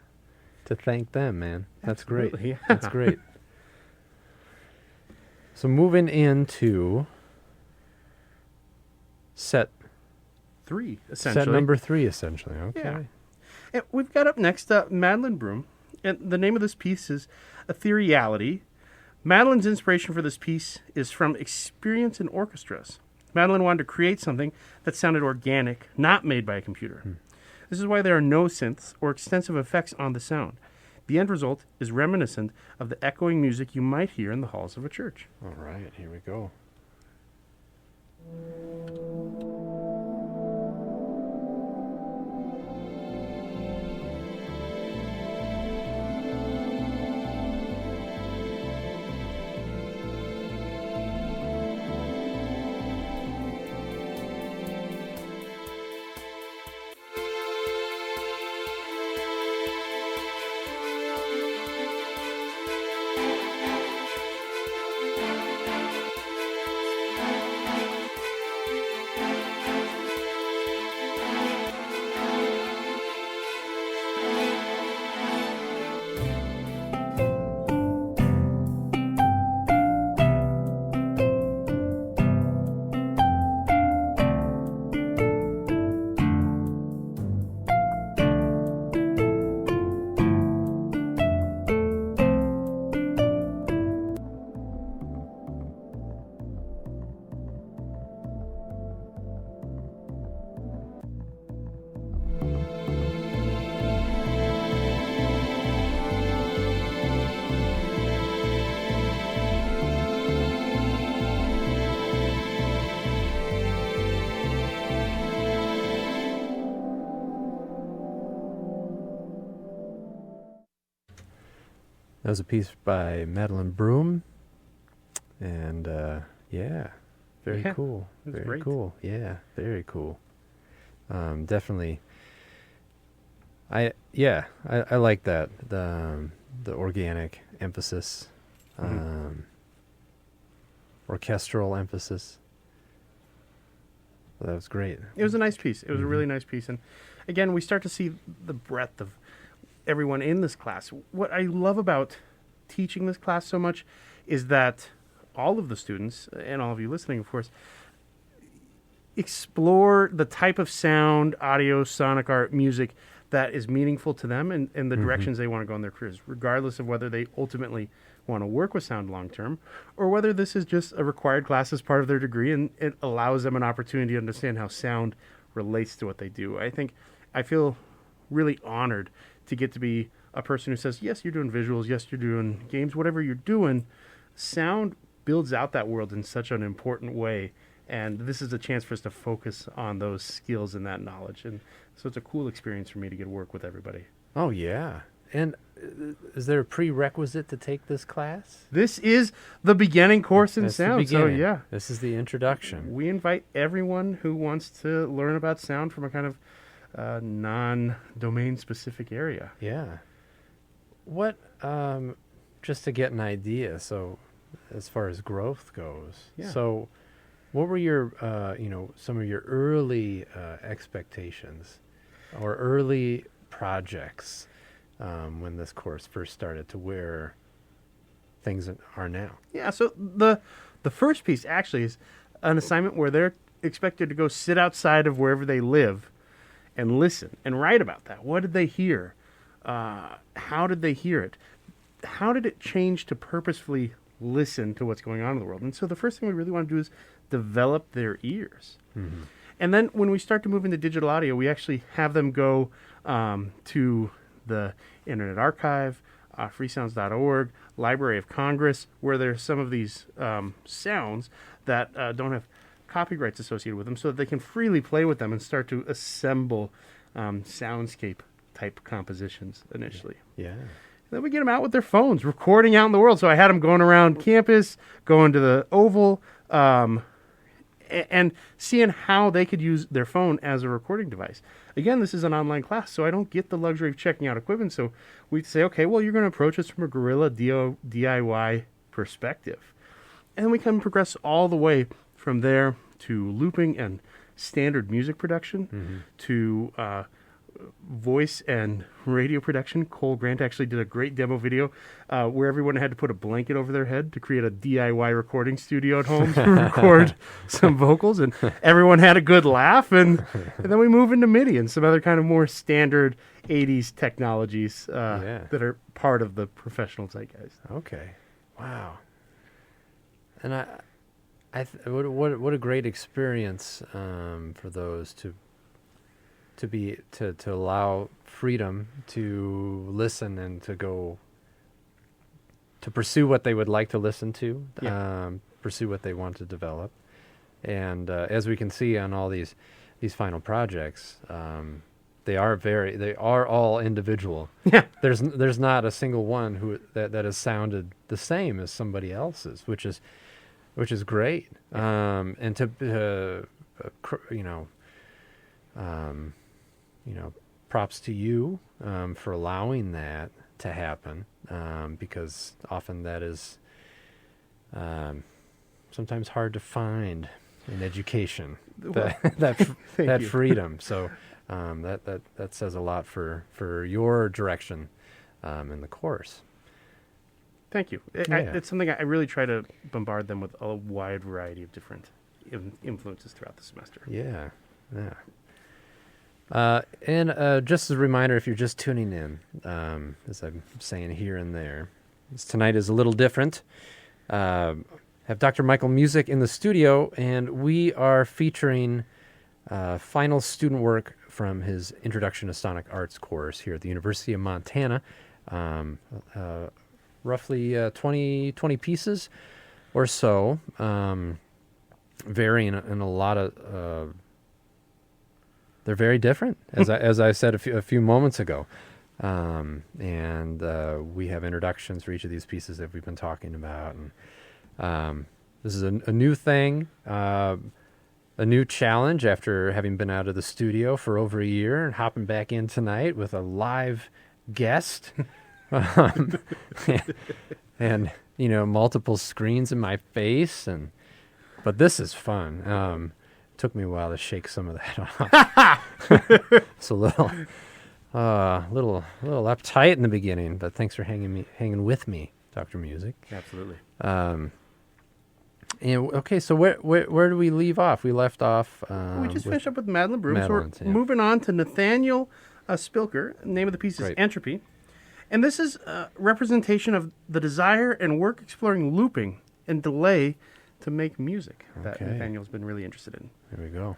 thank them, man. That's Absolutely, great. yeah. That's great. So moving into set 3, essentially. Set number 3, essentially. Okay. Yeah. And we've got up next Madeline Broom, and the name of this piece is Ethereality. Madeline's inspiration for this piece is from experience in orchestras. Madeline wanted to create something that sounded organic, not made by a computer. This is why there are no synths or extensive effects on the sound. The end result is reminiscent of the echoing music you might hear in the halls of a church. All right, here we go. That was a piece by Madeline Broom, and very cool. Very great. cool. Yeah, very cool. Definitely. I like that, the organic emphasis, orchestral emphasis. That was great. It was a nice piece. It was a really nice piece. And again, we start to see the breadth of everyone in this class. What I love about teaching this class so much is that all of the students, and all of you listening, of course, explore the type of sound, audio, sonic art, music that is meaningful to them and the directions they want to go in their careers, regardless of whether they ultimately want to work with sound long term or whether this is just a required class as part of their degree and it allows them an opportunity to understand how sound relates to what they do. I feel really honored to get to be a person who says, yes, you're doing visuals, yes, you're doing games, whatever you're doing, sound builds out that world in such an important way. And this is a chance for us to focus on those skills and that knowledge. And so it's a cool experience for me to get to work with everybody. Oh, yeah. And is there a prerequisite to take this class? This is the beginning course in sound. So, yeah. This is the introduction. We invite everyone who wants to learn about sound from a kind of non-domain specific area. Yeah. What, just to get an idea, so as far as growth goes, so what were your, some of your early expectations or early projects when this course first started to where things are now? Yeah, so the first piece actually is an assignment where they're expected to go sit outside of wherever they live and listen and write about that. What did they hear? How did they hear it? How did it change to purposefully listen to what's going on in the world? And so the first thing we really want to do is develop their ears. Mm-hmm. And then when we start to move into digital audio, we actually have them go to the Internet Archive, freesounds.org, Library of Congress, where there's some of these sounds that don't have copyrights associated with them, so that they can freely play with them and start to assemble soundscape type compositions initially. Yeah. Then we get them out with their phones, recording out in the world. So I had them going around campus, going to the Oval, and seeing how they could use their phone as a recording device. Again, this is an online class, so I don't get the luxury of checking out equipment. So we say, okay, well, you're going to approach this from a guerrilla DIY perspective. And we can progress all the way from there to looping and standard music production, to voice and radio production. Cole Grant actually did a great demo video where everyone had to put a blanket over their head to create a DIY recording studio at home to record some vocals, and everyone had a good laugh. And then we move into MIDI and some other kind of more standard 80s technologies that are part of the professional zeitgeist. Okay. Wow. And what a great experience for those to allow freedom to listen and to go to pursue what they would like to listen to, pursue what they want to develop. And as we can see on all these final projects, they are all individual. Yeah. There's not a single one that has sounded the same as somebody else's, which is great. And to props to you for allowing that to happen, because often that is sometimes hard to find in education, that freedom. So that says a lot for your direction in the course. Thank you. It's something I really try to bombard them with a wide variety of different influences throughout the semester. Yeah. And just as a reminder, if you're just tuning in, as I'm saying here and there, tonight is a little different. Have Dr. Michael Musick in the studio, and we are featuring final student work from his Introduction to Sonic Arts course here at the University of Montana. Roughly 20 pieces or so, varying in a lot of... they're very different, as I said a few moments ago. And we have introductions for each of these pieces that we've been talking about. And this is a new thing. a new challenge after having been out of the studio for over a year and hopping back in tonight with a live guest. And multiple screens in my face, but this is fun. Took me a while to shake some of that off. It's a little uptight in the beginning, but thanks for hanging with me, Dr. Musick. Absolutely. Okay, so where do we leave off? We left off. We just finished up with Madeline Broom. So we're yeah. moving on to Nathaniel Spilker. The name of the piece is Entropy. And this is a representation of the desire and work exploring looping and delay to make music that Nathaniel's been really interested in. There we go.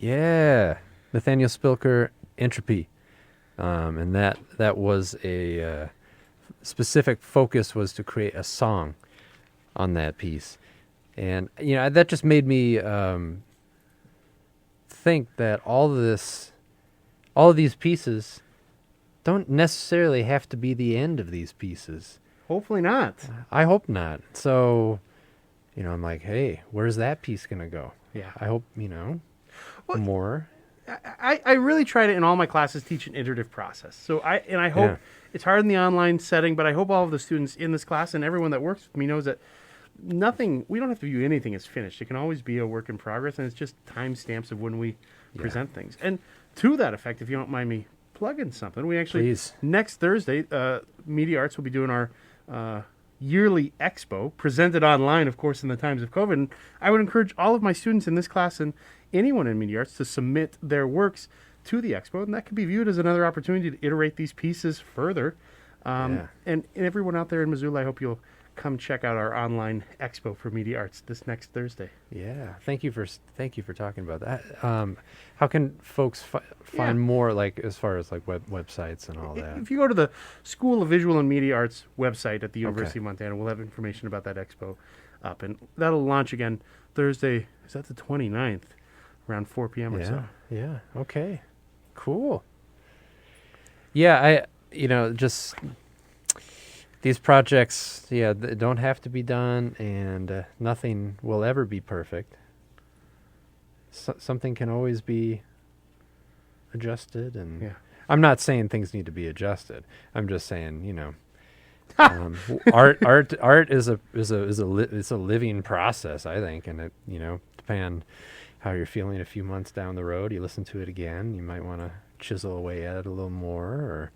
Yeah, Nathaniel Spilker, Entropy, and that was a specific focus was to create a song on that piece, and that just made me think that all of these pieces don't necessarily have to be the end of these pieces. Hopefully not. I hope not. So, I'm like, hey, where's that piece gonna go? Yeah. I hope more. I really try to, in all my classes, teach an iterative process. So I hope it's hard in the online setting, but I hope all of the students in this class and everyone that works with me knows that we don't have to view anything as finished. It can always be a work in progress, and it's just timestamps of when we present things. And to that effect, if you don't mind me plugging something, we actually, next Thursday, Media Arts will be doing our yearly expo, presented online, of course, in the times of COVID. And I would encourage all of my students in this class and anyone in media arts to submit their works to the expo, and that could be viewed as another opportunity to iterate these pieces further. And everyone out there in Missoula, I hope you'll come check out our online expo for media arts this next Thursday. Yeah, thank you for talking about that. How can folks find more, like as far as like websites and all that? If you go to the School of Visual and Media Arts website at the University of Montana, we'll have information about that expo up, and that'll launch again Thursday. Is that the 29th? Around 4 p.m. or so. Yeah. Okay. Cool. Yeah, just these projects, they don't have to be done, and nothing will ever be perfect. Something can always be adjusted, and I'm not saying things need to be adjusted. I'm just saying, art is a living process, I think, and it, depending on how you're feeling a few months down the road, you listen to it again, you might want to chisel away at it a little more, or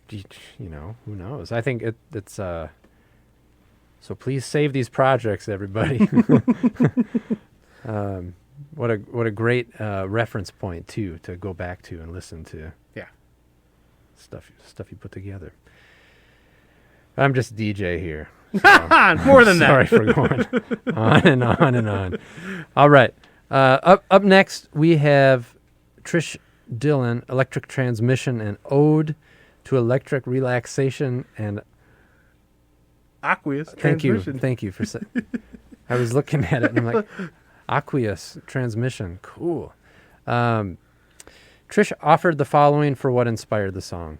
who knows? I think it's so please save these projects, everybody. What a great reference point too, to go back to and listen to. Yeah. Stuff you put together. I'm just DJ here. So more than that. Sorry for going on and on and on. All right. Up next, we have Trish Dillon, Electric Transmission, and Ode to Electric Relaxation and Aqueous Transmission. Thank you for saying. I was looking at it and I'm like, Aqueous Transmission, cool. Trish offered the following for what inspired the song.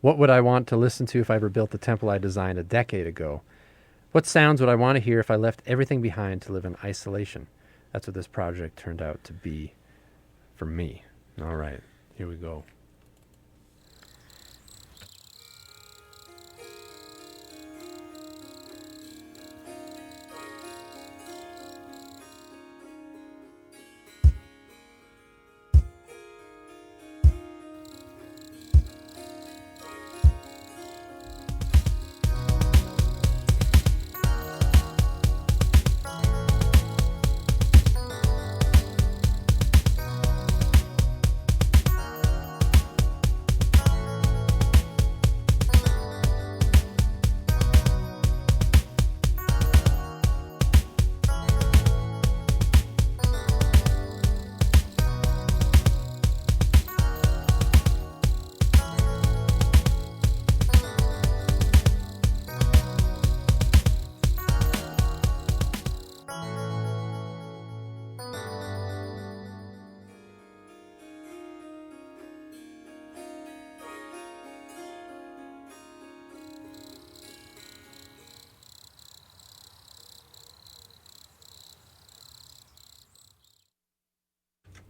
What would I want to listen to if I ever built the temple I designed a decade ago? What sounds would I want to hear if I left everything behind to live in isolation? That's what this project turned out to be for me. All right, here we go.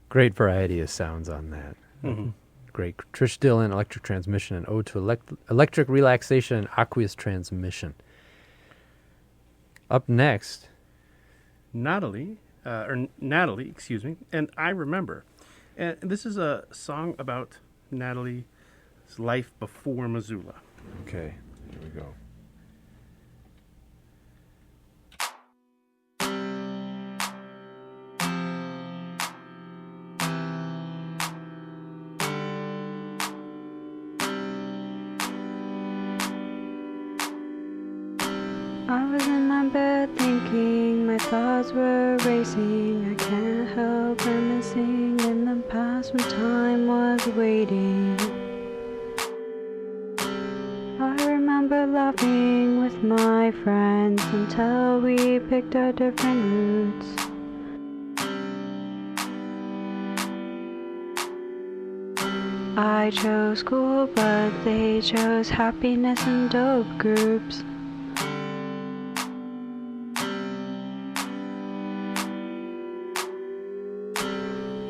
Great variety of sounds on that. Mm-hmm. Great. Trish Dillon, Electric Transmission, and Ode to Electric Relaxation and Aqueous Transmission. Up next, Natalie, excuse me, and I Remember. And this is a song about Natalie's life before Missoula. Okay, here we go. I was in my bed thinking, my thoughts were racing. I can't help reminiscing in the past when time was waiting. I remember laughing with my friends until we picked our different routes. I chose school, but they chose happiness and dope groups.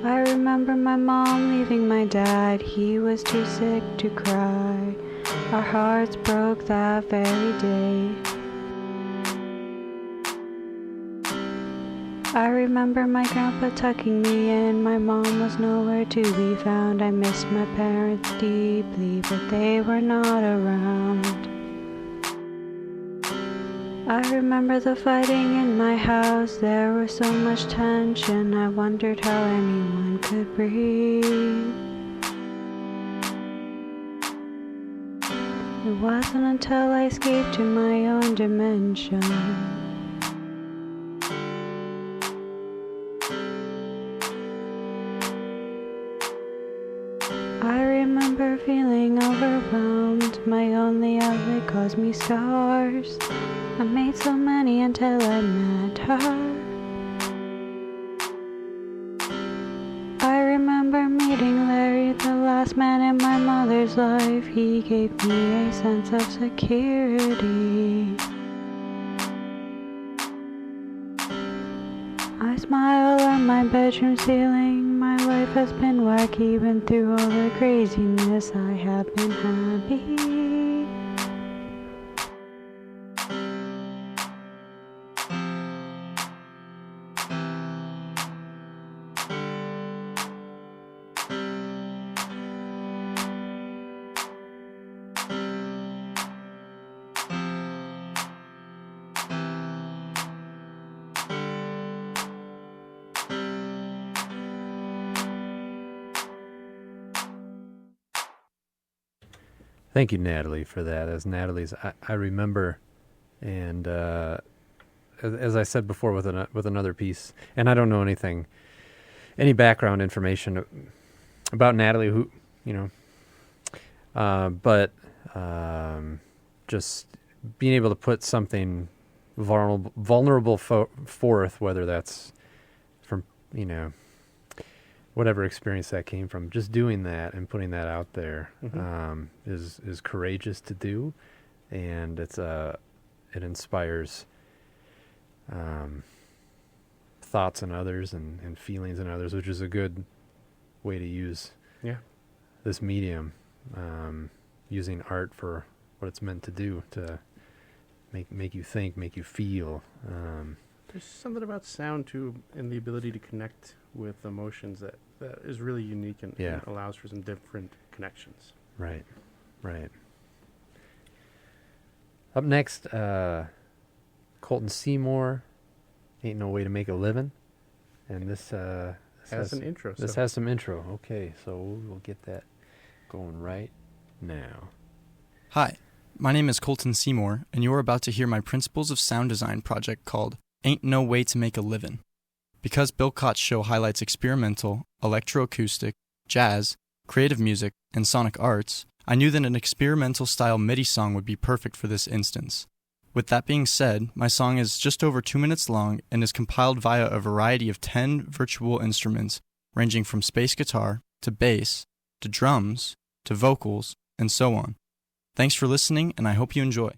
I remember my mom leaving my dad, he was too sick to cry. Our hearts broke that very day. I remember my grandpa tucking me in. My mom was nowhere to be found. I missed my parents deeply, but they were not around. I remember the fighting in my house. There was so much tension. I wondered how anyone could breathe. It wasn't until I escaped to my own dimension. I remember feeling overwhelmed. My only outlet caused me scars. I made so many until I met her. I remember meeting Larry, the last man in my mother's life. He gave me a sense of security. I smile on my bedroom ceiling. My life has been wacky, even through all the craziness I have been happy. Thank you, Natalie, for that. As Natalie's, I remember, and as I said before with another piece, and I don't know any background information about Natalie, who, but just being able to put something vulnerable forth, whether that's from, whatever experience that came from, just doing that and putting that out there is courageous to do, and it inspires thoughts in others and feelings in others, which is a good way to use this medium, using art for what it's meant to do, to make you think, make you feel. There's something about sound too, and the ability to connect with emotions that is really unique and allows for some different connections. Right. Up next, Colton Seymour, Ain't No Way to Make a Living. And this has an intro. This has some intro. Okay, so we'll get that going right now. Hi, my name is Colton Seymour, and you're about to hear my Principles of Sound Design project called Ain't No Way to Make a Livin'. Because Bill Kautz show highlights experimental, electroacoustic, jazz, creative music, and sonic arts, I knew that an experimental style MIDI song would be perfect for this instance. With that being said, my song is just over 2 minutes long and is compiled via a variety of 10 virtual instruments, ranging from space guitar, to bass, to drums, to vocals, and so on. Thanks for listening, and I hope you enjoy.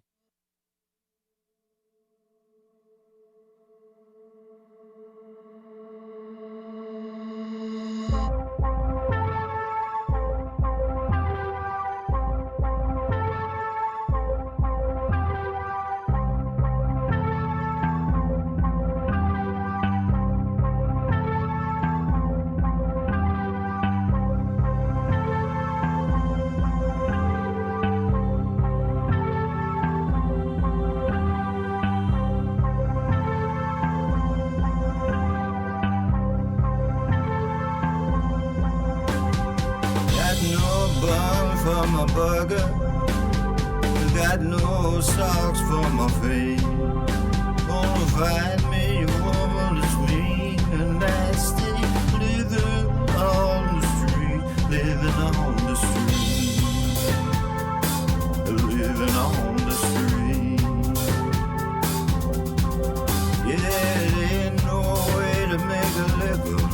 For my burger, got no socks for my feet. Gonna find me a woman that's mean and nasty, living on the street, living on the street, living on the street. Yeah, it ain't no way to make a living.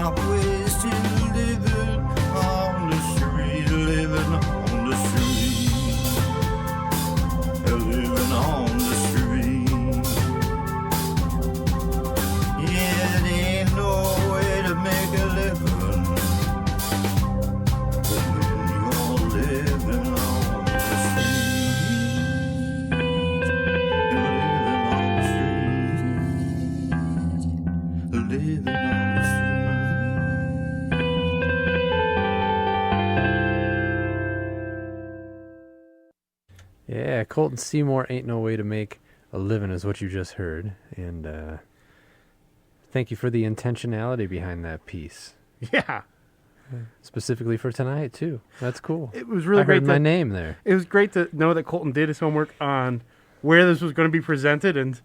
not wasting living on the street, living on the street, living on the street. Yeah, there ain't no way to make a living when you're living on the street, living on the street. Yeah, Colton Seymour, Ain't No Way to Make a Living is what you just heard. And thank you for the intentionality behind that piece. Yeah. Specifically for tonight, too. That's cool. It was really I great. heard my name there. It was great to know that Colton did his homework on where this was going to be presented and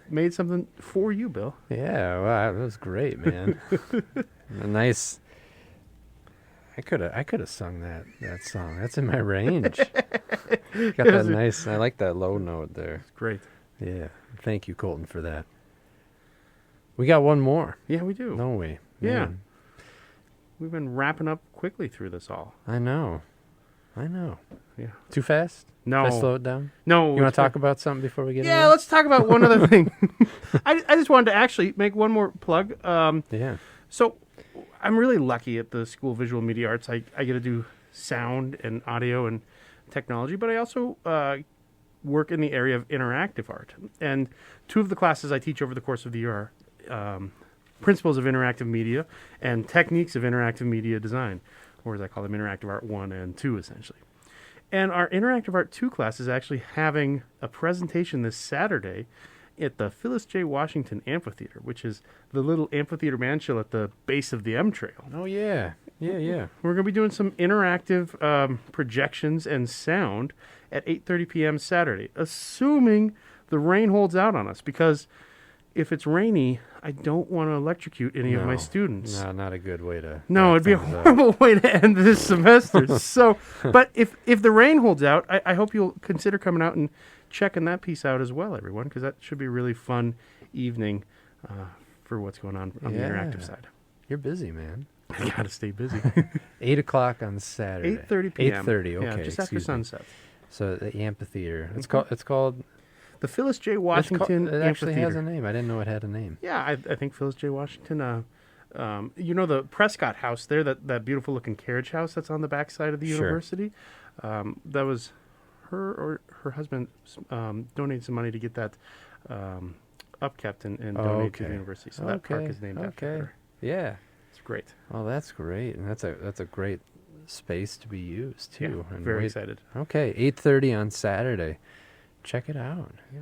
made something for you, Bill. Yeah, wow, that was great, man. A nice. I could have sung that song. That's in my range. Got that nice. I like that low note there. It's great. Yeah. Thank you, Colton, for that. We got one more. Yeah, we do. Don't we? Yeah. Man. We've been wrapping up quickly through this all. I know. Yeah. Too fast? No. Should I slow it down? No. You want to talk about something before we get Yeah, let's talk about one other thing. I just wanted to actually make one more plug. Yeah. So I'm really lucky at the School of Visual Media Arts. I get to do sound and audio and technology, but I also work in the area of interactive art. And two of the classes I teach over the course of the year are Principles of Interactive Media and Techniques of Interactive Media Design, or as I call them, Interactive Art 1 and 2, essentially. And our Interactive Art 2 class is actually having a presentation this Saturday at the Phyllis J. Washington Amphitheater, which is the little amphitheater mansion at the base of the M Trail. Oh, yeah. Yeah. We're going to be doing some interactive projections and sound at 8:30 p.m. Saturday, assuming the rain holds out on us, because if it's rainy, I don't want to electrocute any of my students. No, not a good way to... No, it'd be a horrible way to end this semester. So, but if the rain holds out, I hope you'll consider coming out and checking that piece out as well, everyone, because that should be a really fun evening for what's going on the interactive side. You're busy, man. I got to stay busy. 8 o'clock on Saturday. 8:30 p.m. 8:30, okay. Yeah, just after sunset. So the amphitheater. It's called... The Phyllis J. Washington It actually has Amphitheater. a name. I didn't know it had a name. Yeah, I think Phyllis J. Washington. You know the Prescott House there, that beautiful looking carriage house that's on the back side of the university? That was her or her husband donated some money to get that upkept and donated to the university. So that park is named after her. Yeah. It's great. Oh, that's great. And that's a great space to be used, too. Yeah, and very excited. Okay, 8:30 on Saturday. Check it out. Yeah.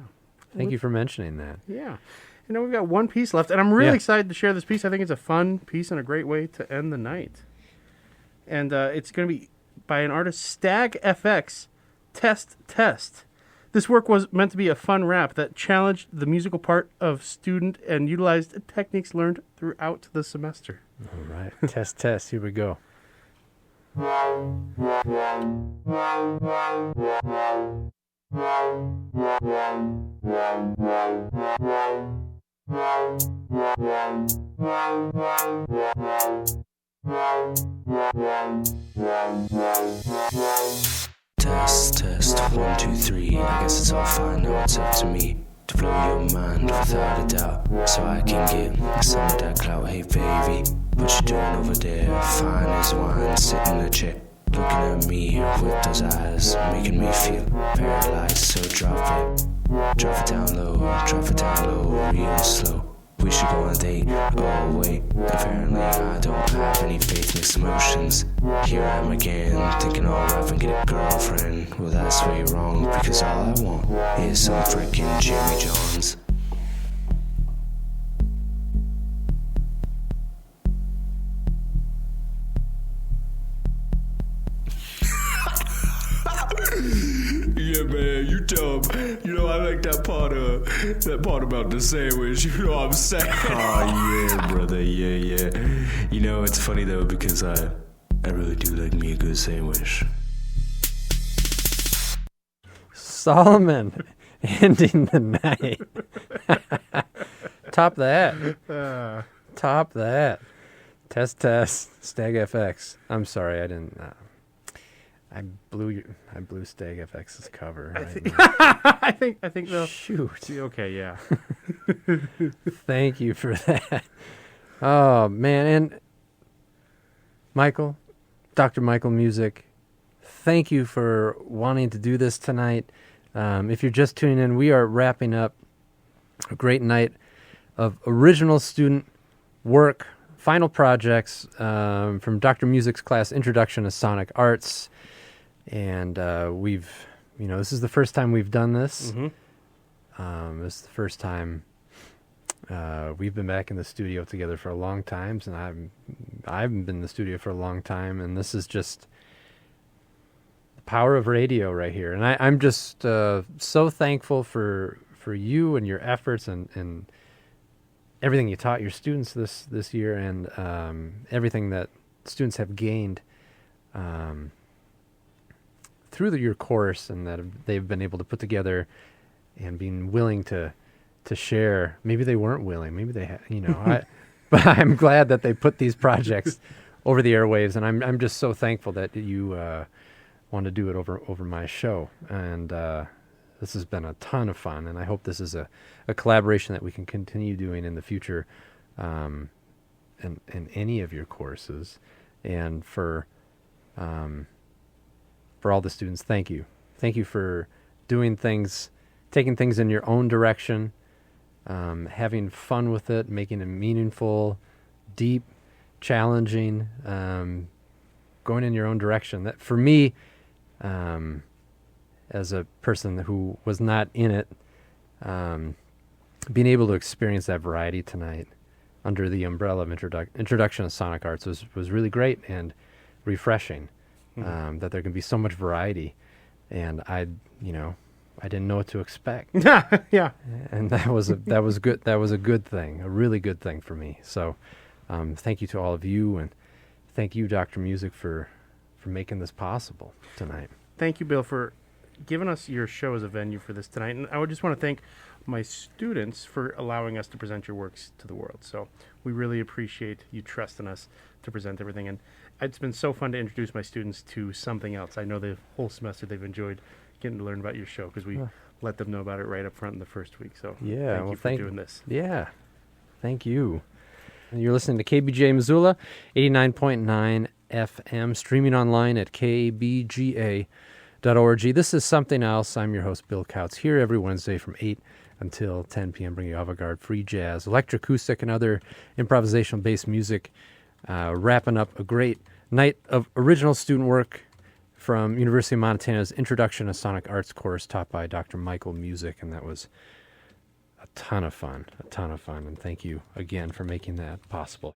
Thank you for mentioning that. Yeah. You know, we've got one piece left, and I'm really excited to share this piece. I think it's a fun piece and a great way to end the night. And it's going to be by an artist, Stag FX, Test. This work was meant to be a fun rap that challenged the musical part of student and utilized techniques learned throughout the semester. All right. Test. Here we go. Test, 1, 2, 3. I guess it's all fine now. It's up to me to blow your mind without a doubt, so I can get some of that clout. Hey baby, what you doing over there? Fine as wine, sitting in a chair, looking at me with those eyes, making me feel paralyzed. So drop it down low, real slow. We should go on a date. Oh wait, apparently I don't have any faith, mixed emotions. Here I am again, thinking all rough and get a girlfriend. Well, that's way wrong, because all I want is some frickin' Jimmy Johns. Yeah, man, you dumb. You know, I like that part about the sandwich. You know what I'm saying? Oh, yeah, brother, yeah. You know, it's funny, though, because I really do like me a good sandwich. Solomon ending the night. Top that. top that. Test, Stag FX. I'm sorry, I didn't. I blew Stag FX's cover. I think they'll shoot. Okay, yeah. Thank you for that. Oh man, and Michael, Dr. Michael Musick, thank you for wanting to do this tonight. If you're just tuning in, we are wrapping up a great night of original student work, final projects from Dr. Musick's class, Introduction to Sonic Arts. And this is the first time we've done this. Mm-hmm. This is the first time we've been back in the studio together for a long time, and I haven't been in the studio for a long time, and this is just the power of radio right here. And I'm just so thankful for you and your efforts and everything you taught your students this year, and everything that students have gained through your course, and that they've been able to put together and being willing to share. Maybe they weren't willing. Maybe they had, but I'm glad that they put these projects over the airwaves, and I'm just so thankful that you want to do it over my show. And this has been a ton of fun, and I hope this is a collaboration that we can continue doing in the future, in any of your courses. And for all the students, thank you. Thank you for doing things, taking things in your own direction, having fun with it, making it meaningful, deep, challenging, going in your own direction. That for me, as a person who was not in it, being able to experience that variety tonight under the umbrella of Introduction to Sonic Arts was really great and refreshing. That there can be so much variety, and I didn't know what to expect. Yeah, and that was good. That was a good thing, a really good thing for me. So, thank you to all of you, and thank you, Dr. Musick, for making this possible tonight. Thank you, Bill, for giving us your show as a venue for this tonight. And I would just want to thank my students for allowing us to present your works to the world. So we really appreciate you trusting us to present everything. And it's been so fun to introduce my students to something else. I know the whole semester they've enjoyed getting to learn about your show, because we let them know about it right up front in the first week. So thank you for doing this. Yeah, thank you. And you're listening to KBGA Missoula, 89.9 FM, streaming online at kbga.org. This is Something Else. I'm your host, Bill Kautz, here every Wednesday from 8 until 10 p.m., bringing you avant-garde, free jazz, electroacoustic, and other improvisational-based music, wrapping up a great night of original student work from University of Montana's Introduction to Sonic Arts course taught by Dr. Michael Musick, and that was a ton of fun, and thank you again for making that possible.